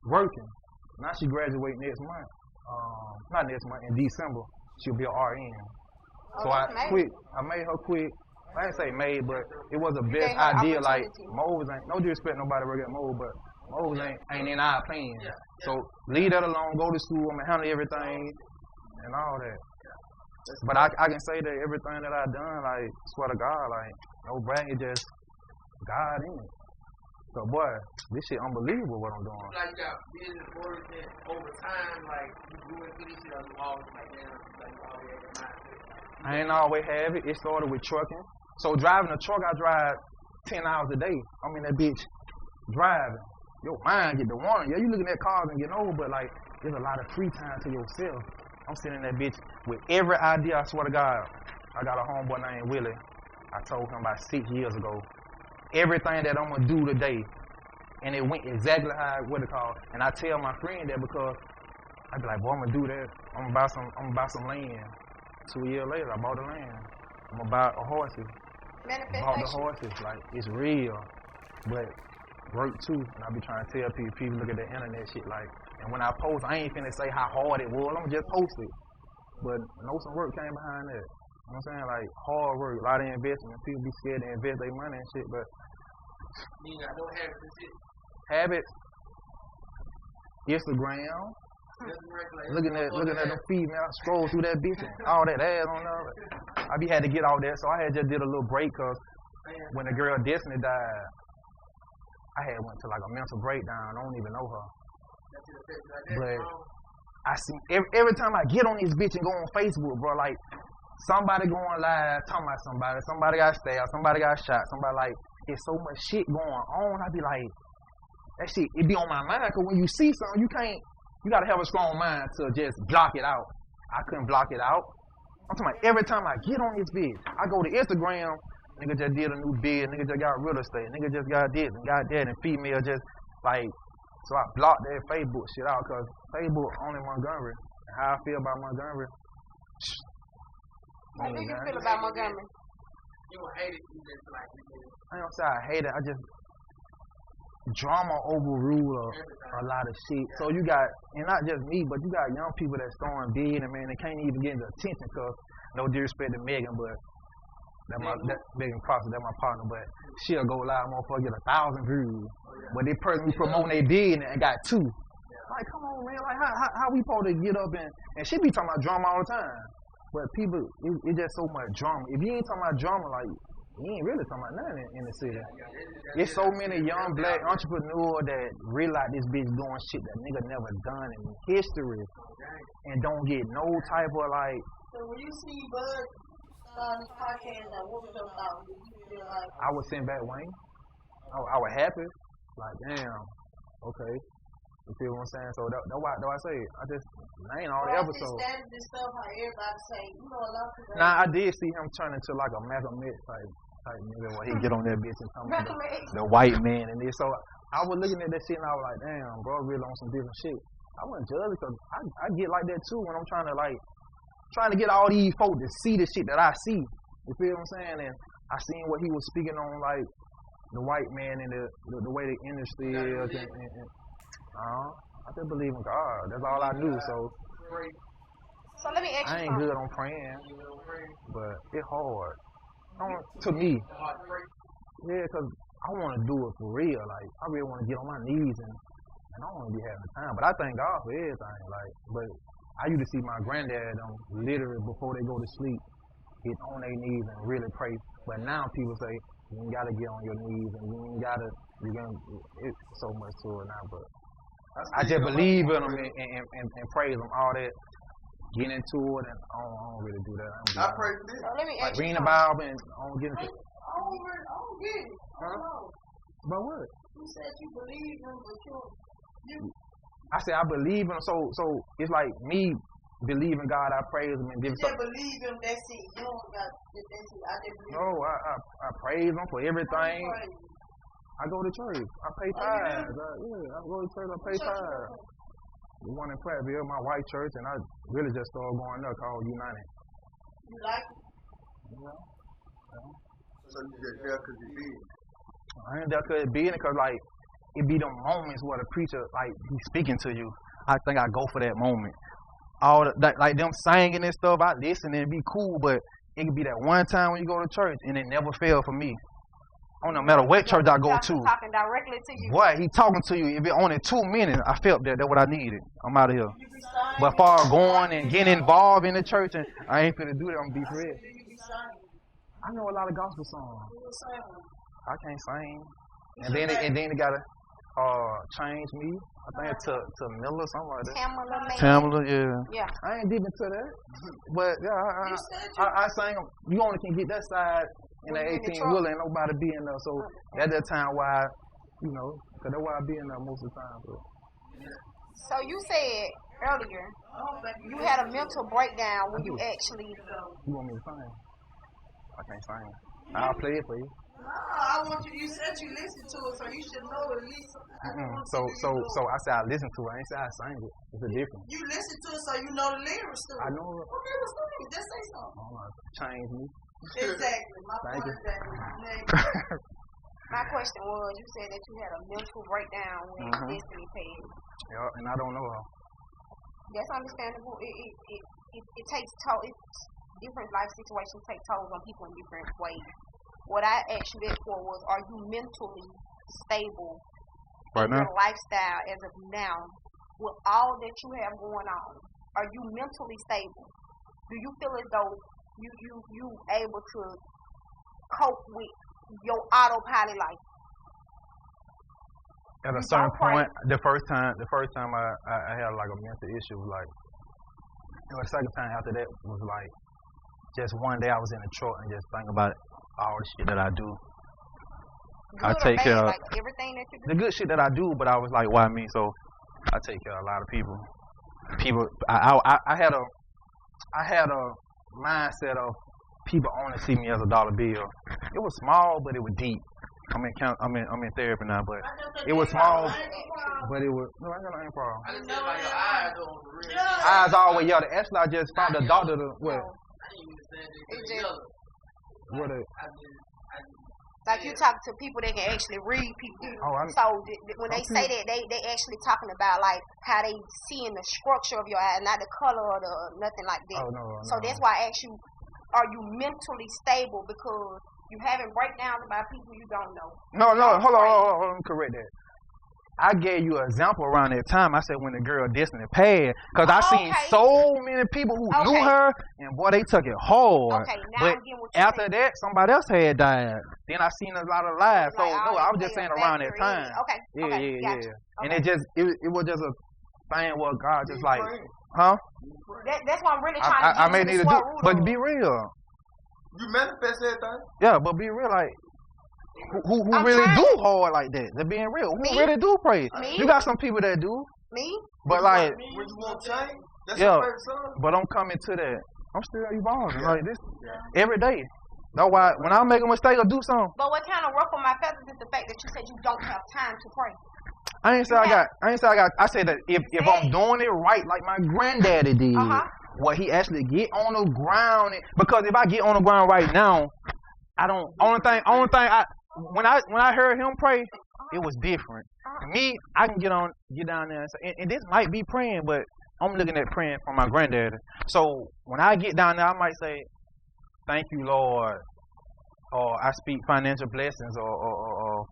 working. Now she graduate next month. Not next month, in December. She'll be an RN. So I quit. I made her quit. I didn't say made, but it was a best idea. Like, Mo's ain't, no disrespect nobody work at Mo, but Mo's ain't in our plan. So leave that alone, go to school, I'm going to handle everything and all that. But I can say that everything that I done, like, swear to God, like, no bragging, just God in it. So, boy, this shit unbelievable what I'm doing. Like, you got business oriented over time, like, you grew into this shit, you always like, damn, like, you always had your mindset. I ain't always have it. It started with trucking. So, driving a truck, I drive 10 hours a day. I'm in that bitch driving. Your mind get to wandering. Yeah, you looking at cars and getting old, but, like, there's a lot of free time to yourself. I'm sitting in that bitch with every idea, I swear to God. I got a homeboy named Willie. I told him about 6 years ago. Everything that I'm going to do today. And it went exactly how what it called. And I tell my friend that because I be like, boy, I'm going to do that. I'm going to buy some land. 2 years later, I bought the land. I'm going to buy a horses. Bought the horses. Like, it's real. But work too. And I be trying to tell people look at the internet shit like, and when I post, I ain't finna say how hard it was. I'm just post it. But know some work came behind that. You know what I'm saying? Like, hard work, a lot of investment. People be scared to invest their money and shit, but you got no habits and shit. Habits. Instagram. Looking at them females, scroll through that bitch and all that ass on there. I had to get all that, so I had just did a little break because when the girl Destiny died, I had went to like a mental breakdown. I don't even know her. But I see every time I get on this bitch and go on Facebook, bro, like somebody going live talking about somebody got stabbed, somebody got shot, somebody like there's so much shit going on. I be like, that shit, it be on my mind. Cause when you see something, you gotta have a strong mind to just block it out. I couldn't block it out. I'm talking about every time I get on this bitch, I go to Instagram, nigga just did a new bid, nigga just got real estate, nigga just got this and got that, and female just like. So I blocked that Facebook shit out because Facebook only Montgomery. And how I feel about Montgomery. How do you feel about Montgomery? You don't hate it, you just like it. I don't say I hate it. I just drama overrule a lot of shit. So you got, and not just me, but you got young people that's throwing bid and man, they can't even get into attention because no disrespect to Megan, but Megan Crosser, that's my partner, but she'll go live, motherfucker, get 1,000 views. But this person who promoting their bid and got 2. Like, come on, man. Like, how we supposed to get up and she be talking about drama all the time. But people, it's just so much drama. If you ain't talking about drama, like, you ain't really talking about nothing in the city. There's so many young black entrepreneurs that realize this bitch doing shit that nigga never done in history and don't get no type of, like. So when you see Bud on this podcast, what was your thought? Did you feel like? I was sitting back, Wayne. I was happy. Like, damn, okay. You feel what I'm saying? So that's why I say I just ain't all the episodes. This stuff, how everybody say, you know, a lot of people. Nah, I did see him turn into like a Malcolm X type nigga where he get on that bitch and come the white man and this. So I was looking at that shit and I was like, damn, bro, really on some different shit. I wasn't judging because I get like that too when I'm trying to get all these folks to see the shit that I see. You feel what I'm saying? And I seen what he was speaking on, like the white man and the way the industry is. I just believe in God. That's all I knew. So let me ask you. I ain't good on praying, but it's hard. To me. Yeah, because I want to do it for real. Like, I really want to get on my knees and I don't want to be having time. But I thank God for everything. Like, but I used to see my granddad literally before they go to sleep get on their knees and really pray. But now people say you ain't gotta get on your knees and it's so much to it now. But I just believe in them and praise them, all that. Get into it, and I don't really do that. I pray for this. So let me ask you. Reading the Bible and I don't get into it. I don't get it. Huh? But what? You said you believe him, but you. I said I believe him, so it's like me believing God. I praise him and give him. You believe him. That's it. You don't got that's it. I just believe. No, I praise him for everything. I go to church. I pay tithes. I go to church. I pay tithes. The one in Platteville, my white church, and I really just started going there called United. You like it? Yeah. So you just there because you did. I ain't there because it be in it, because, like, it be them moments where the preacher, like, he's speaking to you. I think I go for that moment. All like them singing and stuff, I listen and it be cool, but it could be that one time when you go to church, and it never failed for me. No matter what church I go to. Talking directly to you. Boy, he talking to you. If it only 2 minutes, I felt that's what I needed. I'm out of here. But far going and getting involved in the church, and I ain't finna do that. I'm gonna be for real. I know a lot of gospel songs. I can't sing. And then it gotta change me. I think to Miller, something like that. Tamala, yeah. I ain't deep into that. But yeah, I sang. You only can get that side in the 18 wheeler, ain't nobody be in there. So that's the time why, you know, because that's why I be in there most of the time. So you said earlier you had a mental breakdown when you actually. You want me to sing? I can't sing. I'll play it for you. No, I want you. You said you listened to it, so you should know at least. So I said I listened to it. I ain't say I sang it. It's a difference. You listened to it, so you know the lyrics too. I know it. Okay, what's the name? Just say something. Change me. Exactly. My Thank point you. exactly. My question was, you said that you had a mental breakdown when Destiny passed. Yeah, and I don't know her. That's understandable. It takes toll. Different life situations take tolls on people in different ways. What I asked you that for was, are you mentally stable right in now? your lifestyle as of now with all that you have going on? Are you mentally stable? Do you feel as though you able to cope with your autopilot life? At a certain point, the first time I had like a mental issue, like, the second time after that was like, just one day I was in the truck and just think about all the shit that I do. Good I take care of like everything that you do? the good shit that I do, but I was like, why me? So I take care of a lot of people. I had a mindset of people only see me as a dollar bill. It was small, but it was deep. I'm in therapy now, but it was small, but it was no, I got no problem. I just like your eyes on for real. Eyes always yellow. Actually, I just found the doctor to what? What a. Like you talk to people that can actually read people. So when they say that, they actually talking about like how they seeing the structure of your eye, not the color or the nothing like that. Oh, no, so that's why I asked you, are you mentally stable? Because you having breakdowns about people you don't know. No, hold on, let me correct that. I gave you an example around that time. I said when the girl Destiny passed, because I seen so many people who knew her, and boy, they took it hard. Okay, now but I'm getting what you're after saying. that, somebody else had died. Then I seen a lot of lives. So like, no, I was just saying around that time. Okay. Yeah. Gotcha. And it was just a thing where God just like, huh? That's what I'm really trying to I may need to do, but be real. You manifest everything. Yeah, but be real, like. Who really do hard like that? They're being real. Who really do pray? You got some people that do. Me? But like, when you want change, that's yeah. your favorite song. But I'm coming to that. I'm still evolving like this every day. That's why when I make a mistake or do something. But what kind of ruffle my feathers is the fact that you said you don't have time to pray. I ain't say I got. I said that if I'm doing it right, like my granddaddy did, where he actually get on the ground. Because if I get on the ground right now, I don't. Only thing when I heard him pray, it was different. Me, I can get down there, and this might be praying, but I'm looking at praying for my granddaddy. So when I get down there, I might say, "Thank you, Lord," or I speak financial blessings, or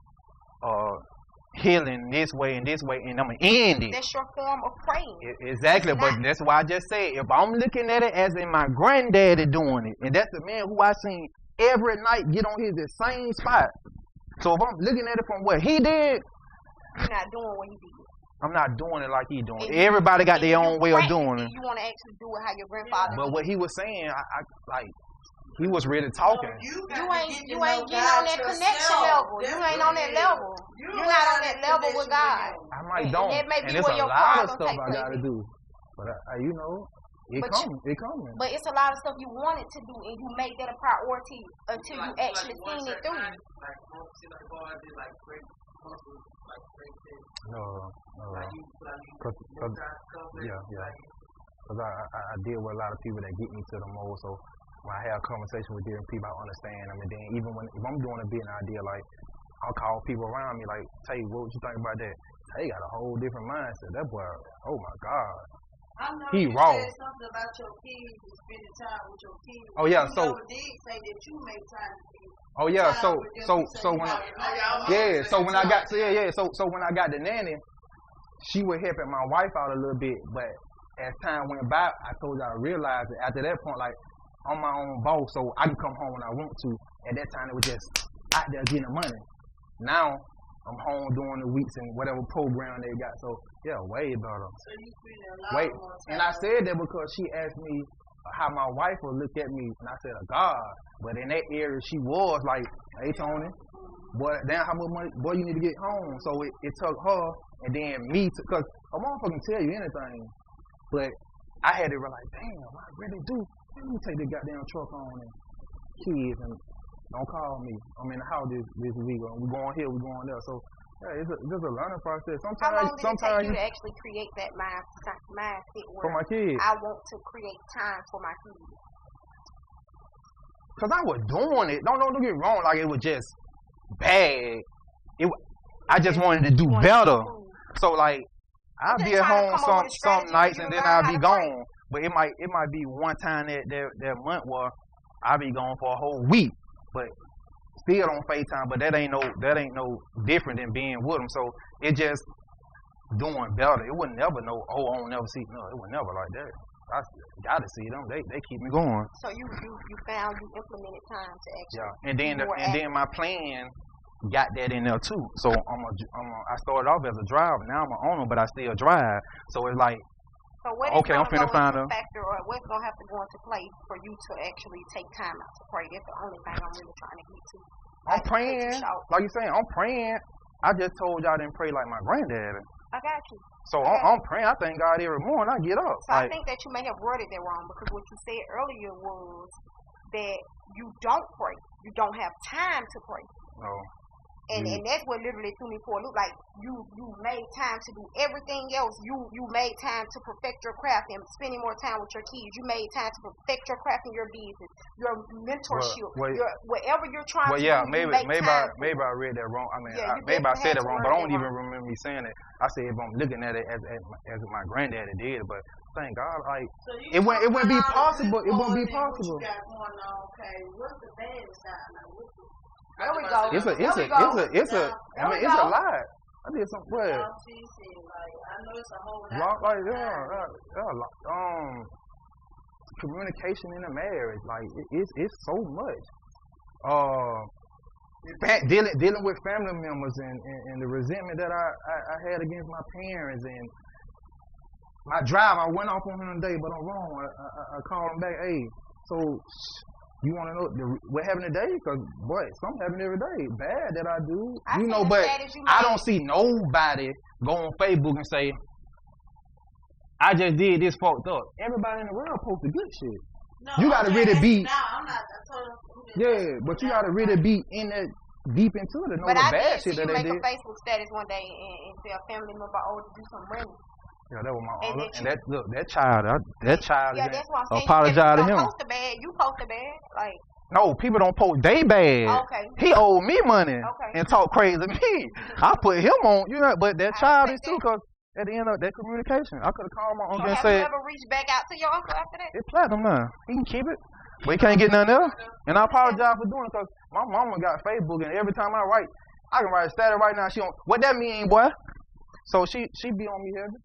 healing this way, and I'm gonna end it. That's your form of praying. Exactly, but that's why I just said if I'm looking at it as in my granddaddy doing it, and that's the man who I seen every night get on the same spot. So if I'm looking at it from what he did, you're not doing what he did. I'm not doing it like he doing it. Everybody got their own way of doing it. You want to actually do it how your grandfather did. But what he was saying, I like, he was really talking. You ain't getting on that connection level. You ain't on that level. You're not on that level with God. I might don't. And that may be there's where a your lot of problem stuff take I place. gotta do. But you know, It coming. But it's a lot of stuff you wanted to do, and you made that a priority until you actually seen it through. No. Cause I deal with a lot of people that get me to the mold. So when I have conversation with different people, I understand them. And then even if I'm doing a business idea, like I'll call people around me, like, Tay, what you think about that? Tay got a whole different mindset. That boy, oh my God. I know he you raw. said something about your kids and spending time with your kids. Oh yeah, you so did say that you make time to be. Oh yeah, so when I got the nanny, she was helping my wife out a little bit, but as time went by, I told you I realized that after that point, like I'm my own boss, so I can come home when I want to. At that time, it was just out there getting the money. Now I'm home during the weeks and whatever program they got. So yeah, way better. So you spending a lot more time. And I said that because she asked me how my wife would look at me, and I said, God. But in that area, she was like, hey, Tony, boy, damn, how much money, boy, you need to get home. So it took her and then me, because a motherfucker can tell you anything, but I had to realize, damn, I really do. Let me take the goddamn truck on and kids, and don't call me. I'm in the house this week. We're going here, we're going there. So yeah, it's just a learning process. How long did it take you to actually create that mindset for my kids? I want to create time for my kids. Cause I was doing it. Don't get me wrong. Like it was just bad. I just wanted to do better. So like I'll be at home some nights and then I'll be gone. But it might be one time that month where I'll be gone for a whole week. But still on FaceTime, but that ain't no different than being with them. So it just doing better. It would never know. Oh, I don't never see. No, it would never like that. I gotta see them. They keep me going. So you found you implemented time to actually. Yeah, and then my plan got that in there too. So I started off as a driver. Now I'm an owner, but I still drive. So it's like. So what is I'm finna find a factor, or what's gonna have to go into play for you to actually take time out to pray? That's the only thing I'm really trying to get to. I'm praying, like you saying, I'm praying. I just told y'all I didn't pray like my granddad. I got you. So I'm praying. I thank God every morning I get up. So I think that you may have worded that wrong, because what you said earlier was that you don't pray. You don't have time to pray. No. And that's what literally threw me for a loop. Like you made time to do everything else. You made time to perfect your craft and spending more time with your kids. You made time to perfect your craft in your business, your mentorship, whatever you're trying to do. Maybe I read that wrong. I mean, maybe I said it wrong, but I don't even remember me saying it. I said if I'm looking at it as my granddaddy did, but thank God, like it wouldn't be possible. It wouldn't be possible. Okay, what's the bad side? There we go. It's a lot. I did some what? I know it's a whole lot. Like communication in a marriage, like it's so much. Dealing with family members and the resentment that I had against my parents and my drive. I went off on him today, but I'm wrong. I called him back. Hey, so. You want to know what happened today? Because, boy, something happened every day. Bad that I do. But I don't see nobody go on Facebook and say, I just did this fucked up. Everybody in the world posted good shit. No, you got to really be. No, I'm not. But you got to really be in that deep into it to know the bad shit that they did. But I did see you make a Facebook status one day and tell a family member, to do some money. Yeah, that was my uncle. And that child yeah, that's what I'm saying. Apologize to him. You posted bad. Like, no, people don't post they bad. Okay. He owed me money and talk crazy to me. I put him on, but that child is too, because at the end of that communication, I could have called my uncle and said. Have you ever reached back out to your uncle after that? It's platinum now. He can keep it. But he can't get nothing else. And I apologize for doing it, because my mama got Facebook, and every time I write, I can write a status right now. She on, what that mean, boy? So she be on me heavy.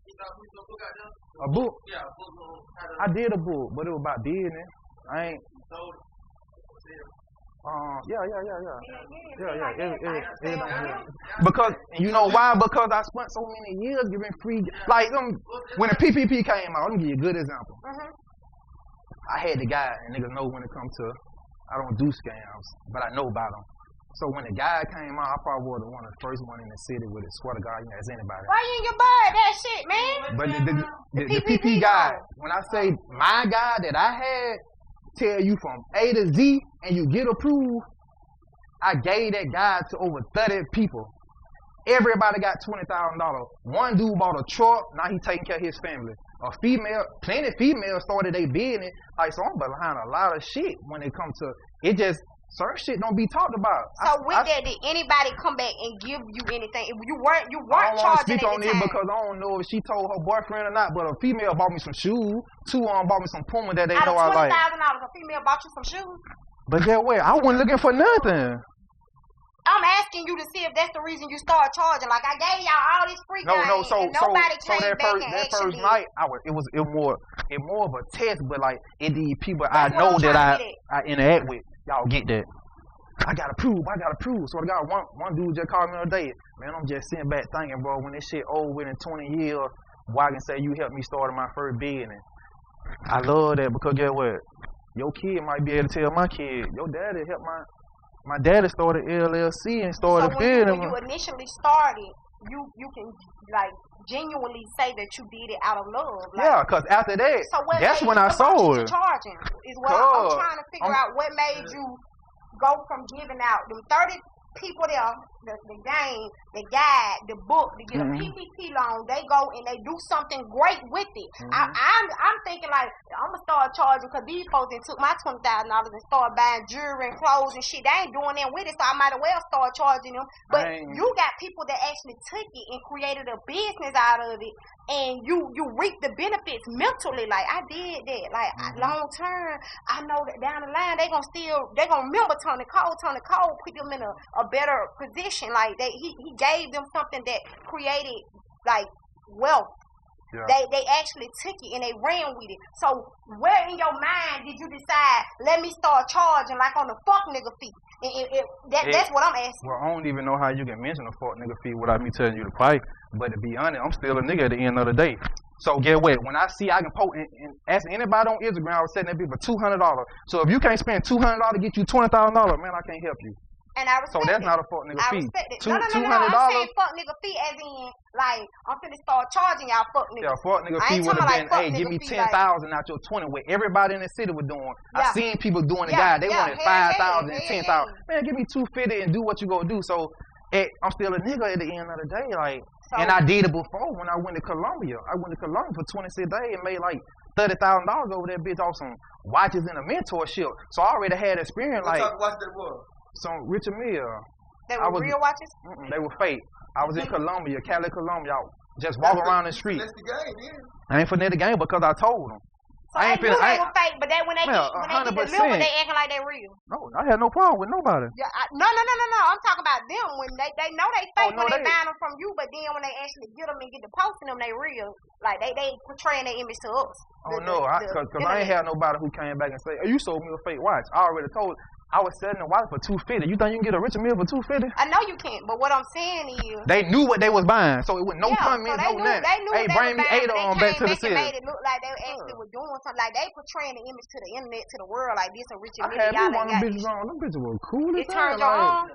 A book? Yeah, a book. I did a book, but it was about business. I ain't. Because you know why? Because I spent so many years giving free. Like when the PPP came out, let me give you a good example. I had the guy, and niggas know when it comes to. I don't do scams, but I know about them. So when the guy came out, I probably was one of the first one in the city with it. Swear to God, you ask anybody. Why you in your bud that shit, man? But the PP guy, when I say my guy that I had, tell you from A to Z and you get approved, I gave that guy to over 30 people. Everybody got $20,000. One dude bought a truck, now he taking care of his family. A female, plenty of females started their business. Like, so I'm behind a lot of shit when it comes to, it just, certain shit don't be talked about. So with that, did anybody come back and give you anything? You weren't I don't want to charging speak on at the it time. because I don't know if she told her boyfriend or not, but a female bought me some shoes. Two of them bought me some Puma that they Out know of $20,000, I like. a female bought you some shoes? But get away, I wasn't looking for nothing. I'm asking you to see if that's the reason you start charging. Like, I gave y'all all this free game, and nobody came back and that actually first night, it was more of a test, but like it these people That's I know what I'm that trying to I interact with, y'all get that. I gotta prove. So I got one dude just called me the other day. Man, I'm just sitting back thinking, bro, when this shit over within 20 years, why I can say you helped me start my first business. I love that because guess what? Your kid might be able to tell my kid, your daddy helped my daddy started LLC and started so business. when you initially started, you can like genuinely say that you did it out of love. Like, Yeah, cause after that, so that's when I sold it. Charging is what I'm trying to figure out. What made you go from giving out them 30 people there, the game, the guide, the book, to get a PPP loan? They go and they do something great with it. I'm thinking like I'm gonna start charging because these folks that took my $20,000 and started buying jewelry and clothes and shit. They ain't doing that with it, so I might as well start charging them. But you got people that actually took it and created a business out of it, and you reap the benefits mentally. Like, I did that. Like, long term, I know that down the line they gonna remember Tony Cole. Tony Cole put them in a better position. Like, he gave them something that created like wealth. Yeah. They actually took it and they ran with it. So where in your mind did you decide, let me start charging like on the fuck nigga fee? That's what I'm asking. Well, I don't even know how you can mention a fuck nigga fee without me telling you to fight. But to be honest, I'm still a nigga at the end of the day. So get what? When I see I can post and ask anybody on Instagram, I was setting that bitch for $200. So if you can't spend $200 to get you $20,000, man, I can't help you. And I respect So that's it. not a fuck nigga fee. I respect it. $200. I'm saying fuck nigga fee as in, like, I'm finna start charging y'all fuck niggas. Yeah, fuck nigga fee would have been, hey, give me 10,000 out your 20, what everybody in the city was doing. I seen people doing the guy. They wanted 5,000 and 10,000. Man, give me 250 and do what you gonna do. So I'm still a nigga at the end of the day, like. So, and I did it before when I went to Colombia. I went to Colombia for 26 days and made like $30,000 over that bitch off some watches and a mentorship. So I already had experience. What type of watch that was? Some Richard Mille. They were real watches? They were fake. I was in Colombia, Cali, Colombia. I just walk around the street. That's the game, yeah. I ain't finna the game because I told them. So I knew they were fake, but when they get delivered, they acting like they real. No, I had no problem with nobody. Yeah, no. I'm talking about them when they know they fake when they buy them from you, but then when they actually get them and get to posting them, they real. Like they portraying their image to us. Oh no, because I ain't had nobody who came back and say, "Oh, you sold me a fake watch." I already told. I was selling the watch for $250. You think you can get a Richard Mille for $250? I know you can't, but what I'm saying is they knew what they was buying, so it was no comments, no nothing. Hey, bring me Ada on back to the city. They made it look like they actually were doing something. Like they portraying the image to the internet, to the world, like this a Richard Mille. I had me one of them bitches on. Them bitches were cool as hell. It turned your on.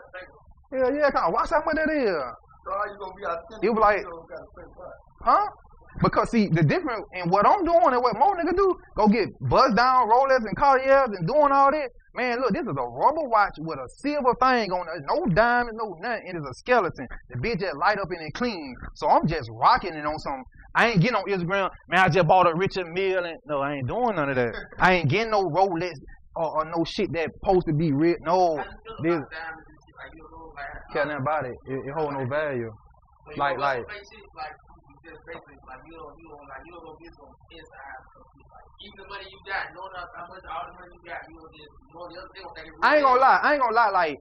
Yeah, kind of watch how much that is. So how you gonna be out it was like, huh? Because see, the difference in what I'm doing and what more niggas do, go get buzz down Rolex and Cartiers and doing all that. Man, look, this is a rubber watch with a silver thing on it. No diamond, no nothing. It is a skeleton. The bitch just light up and it clean. So I'm just rocking it on some. I ain't getting on Instagram. Man, I just bought a Richard Mille. And no, I ain't doing none of that. I ain't getting no Rolex or no shit that supposed to be rich. No. This. Care nothing about it. It hold no value. Like. Basically, like you don't go get some inside. Even the money you got, knowing how much all the money you got, you know the other thing. I ain't gonna lie.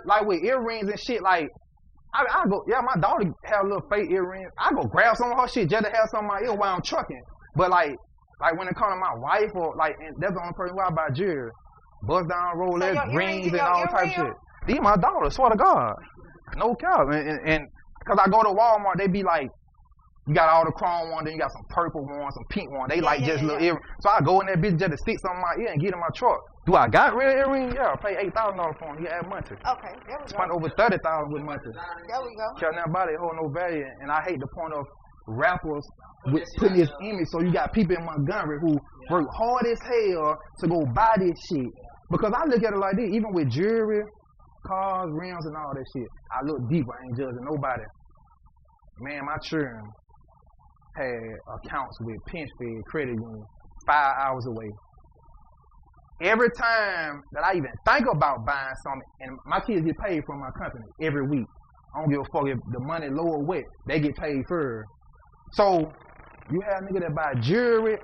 Like with earrings and shit. Like I go, yeah, my daughter have little fake earrings. I go grab some of her shit just to have some of my ear while I'm trucking. But like when it comes to my wife or like, and that's the only person who I buy jewelry, bust down Rolex, rings and all type of shit. These my daughter, swear to God, no cap, and. Because I go to Walmart, they be like, You got all the chrome ones, then you got some purple ones, some pink ones. They like just little earrings. So I go in that bitch just to stick something in my ear and get in my truck. Do I got real earrings? Yeah, I pay $8,000 for them. You add monthly. Okay, there we go. Spent over $30,000 with monthly. There we go. Care nothing about it, hold no value. And I hate the point of rappers with putting this image. So you got people in Montgomery who work hard as hell to go buy this shit. Because I look at it like this, even with jewelry, cars, rims, and all that shit. I look deep, I ain't judging nobody. Man, my children had accounts with Pinchfed Credit Union 5 hours away. Every time that I even think about buying something, and my kids get paid from my company every week. I don't give a fuck if the money low or wet, they get paid first. So, you have niggas that buy jewelry,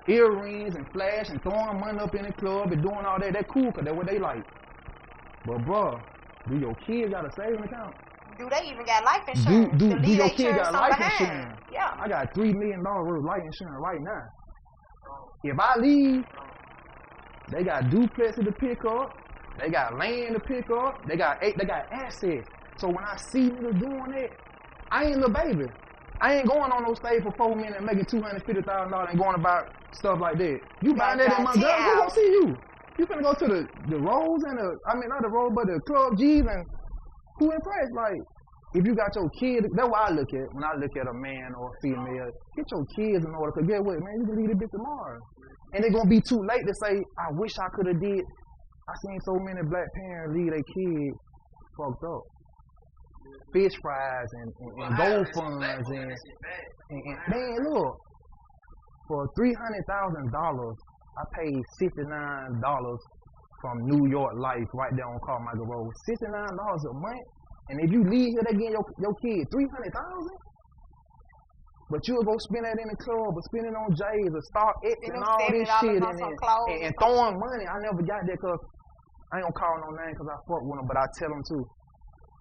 earrings, and flash, and throwing money up in the club and doing all that. That's cool, because that's what they like. But, bro, do your kids got a savings account? Do they even got life insurance? Do your kids got life insurance? Yeah. I got $3 million worth of life insurance right now. If I leave, they got duplexes to pick up, they got land to pick up, they got assets. So when I see niggas doing that, I ain't little baby. I ain't going on no stage for 4 minutes and making $250,000 and going about stuff like that. You buying that in Montgomery, who gonna see you? You finna go to the roads and not the road, but the Club G's, and who impressed? Like, if you got your kids, that's what I look at when I look at a man or a female. Get your kids in order, because get what, man, you can leave this bitch tomorrow. And it's gonna be too late to say, I wish I could have did. I seen so many black parents leave their kids fucked up. Fish fries and gold funds and man, look, for $300,000, I paid $69 from New York Life right there on Carmichael Road. $69 a month, and if you leave here, they get your kid $300,000. But you'll go spend that in the club, or spend it on J's, or StockX, and all this shit, and throwing money. I never got that, because I ain't gonna call no name because I fuck with them, but I tell them too.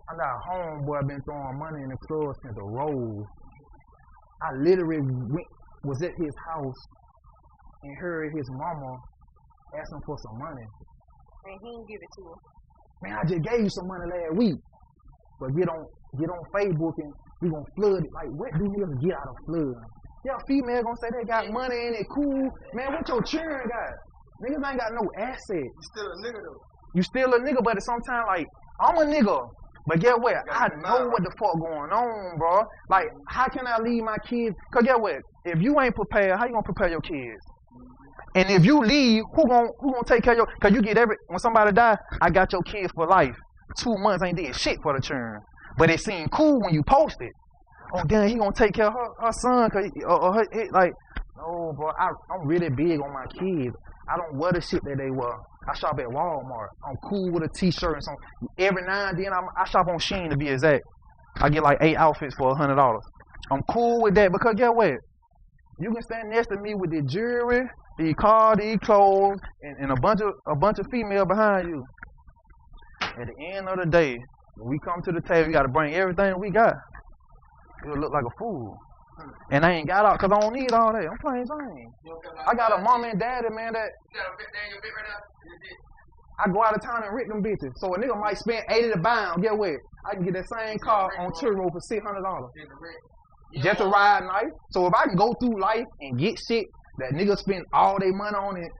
I got a homeboy been throwing money in the club since the road. I literally was at his house and heard his mama asking for some money. And he didn't give it to her. Man, I just gave you some money last week. But get on Facebook and we gonna flood it. Like, what do niggas get out of flood? Yeah, female gonna say they got money and it cool. Man, what your children got? Niggas ain't got no assets. You still a nigga though. You still a nigga, but at some time, like, I'm a nigga. But get what? I know what the fuck going on, bro. Like, how can I leave my kids? Cause get what? If you ain't prepared, how you gonna prepare your kids? And if you leave, who gonna take care of your? Cause you get when somebody die, I got your kids for life. 2 months ain't did shit for the children. But it seemed cool when you post it. Oh damn, he gonna take care of her son, cause like, no, bro. I'm really big on my kids. I don't wear the shit that they wear. I shop at Walmart. I'm cool with a t-shirt and something. Every now and then I shop on Shein to be exact. I get like 8 outfits for $100. I'm cool with that because guess what? You can stand next to me with the jewelry, the car, the clothes, and a bunch of female behind you. At the end of the day, when we come to the table, we gotta bring everything we got. It'll look like a fool. And I ain't got out because I don't need all that. I'm playing Zane. I got a mom and daddy, man, that I go out of town and rent them bitches. So a nigga might spend $80 to buy them. Get what? I can get that same car on Turo for $600. Just to ride nice. So if I can go through life and get shit that niggas spend all their money on it,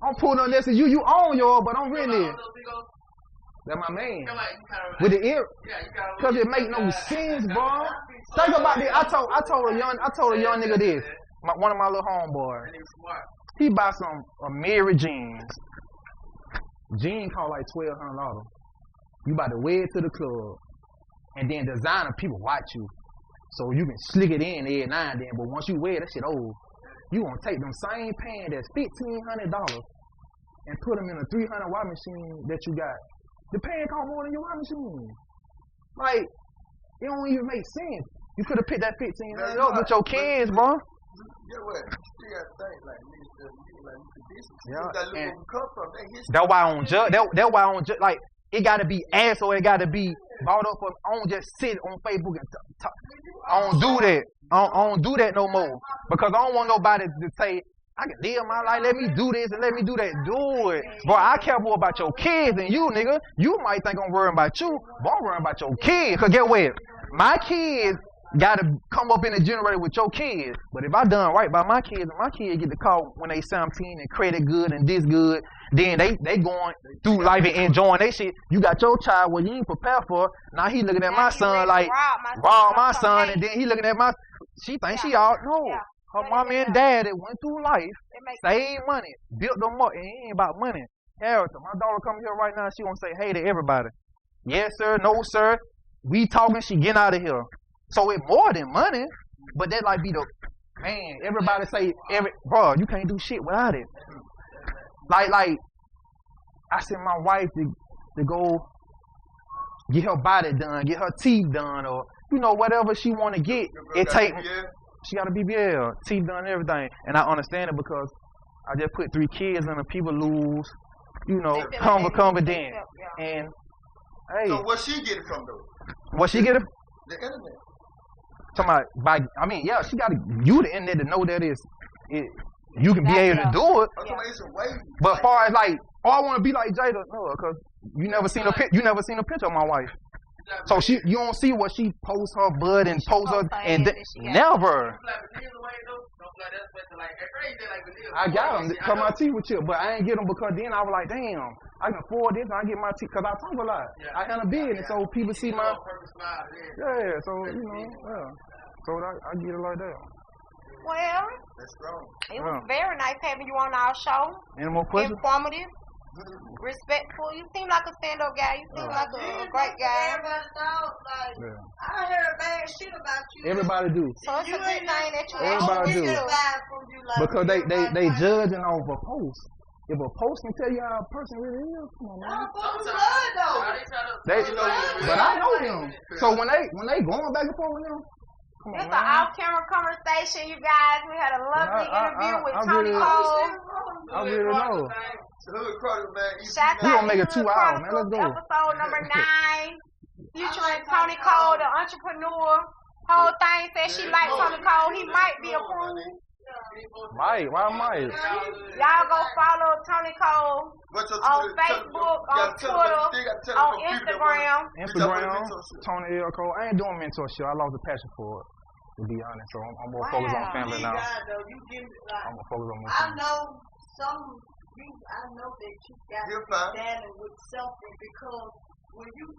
I'm pulling on this and you own yours, but I'm renting it. That's my man. With the ear, cause it make no sense, bro. Think about this. I told a young nigga this. One of my little homeboys. He buy some Mary jeans. Jeans cost like $1,200. You about to wear it to the club, and then designer people watch you, so you can slick it in every now and then. But once you wear that shit old, you gonna take them same pants that's $1,500 and put them in a $300 wash machine that you got. The pants cost more than your wash machine. Like, it don't even make sense. You could have picked that $1,500 up with your kids, bro. Get what? You got to think like niggas yeah. That's why I don't judge. That's why I don't judge. Like, it got to be ass or it got to be bought up. I don't just sit on Facebook and talk. I don't do that. I don't do that no more because I don't want nobody to say, I can live my life, let me do this and let me do that. Do it. Bro, I care more about your kids than you, nigga. You might think I'm worrying about you, but I'm worrying about your kids. Because get what? My kids gotta come up in the generator with your kids. But if I done right by my kids, and my kids get the call when they 17 and credit good and this good, then they going through life and enjoying their shit. You got your child where you ain't prepared for. Now he looking at my son like rob my son, and then he looking at my. She thinks she all no. Her mom and dad that went through life, saved money, built them up, and it ain't about money. Character. My daughter come here right now. She gonna say hey to everybody. Yes sir, no sir. We talking. She getting out of here. So it more than money, but that like be the man. Everybody say bro, you can't do shit without it. Like I sent my wife to go get her body done, get her teeth done, or whatever she want to get. It take. She got a BBL, teeth done, everything, and I understand it because I just put 3 kids in, and people lose, confidence. And hey, so what she getting from though? What she getting? The internet. Yeah, she got you the internet to know that you can be able to do it. But far as like, I want to be like Jada, no, because you never seen a picture of my wife. So you don't see what she posts her butt and posts her and never. I got them cut my teeth with chip, but I ain't get them because then I was like, damn, I can afford this. I get my teeth because I talk a lot. I had a business, so people see my. Yeah, so so I get it like that. Well, it was very nice having you on our show. Any more questions? Informative. Respectful. You seem like a stand-up guy. You seem like a great guy. I heard bad shit about you. Everybody do. So it's a good thing that you Everybody do. Because they judging off a post. If a post can tell you how a person really is, come on, man. But I know them. So when they going back and forth with them, it's an off-camera conversation, you guys. We had a lovely interview with Tony Cole. I really know. Shout we gonna make it 2 hours, man. Let's go. Episode number 9, featuring Tony Cole, the entrepreneur. Whole thing says she likes Tony Cole. He might be approved. Might? Why might? Y'all go follow Tony Cole on Facebook, on Twitter, on Instagram. Tony L. Cole. I ain't doing mentorship. I lost the passion for it, to be honest. So I'm more focused on family now. I'm more focused on my family. I know that you got to be battling with something because when you first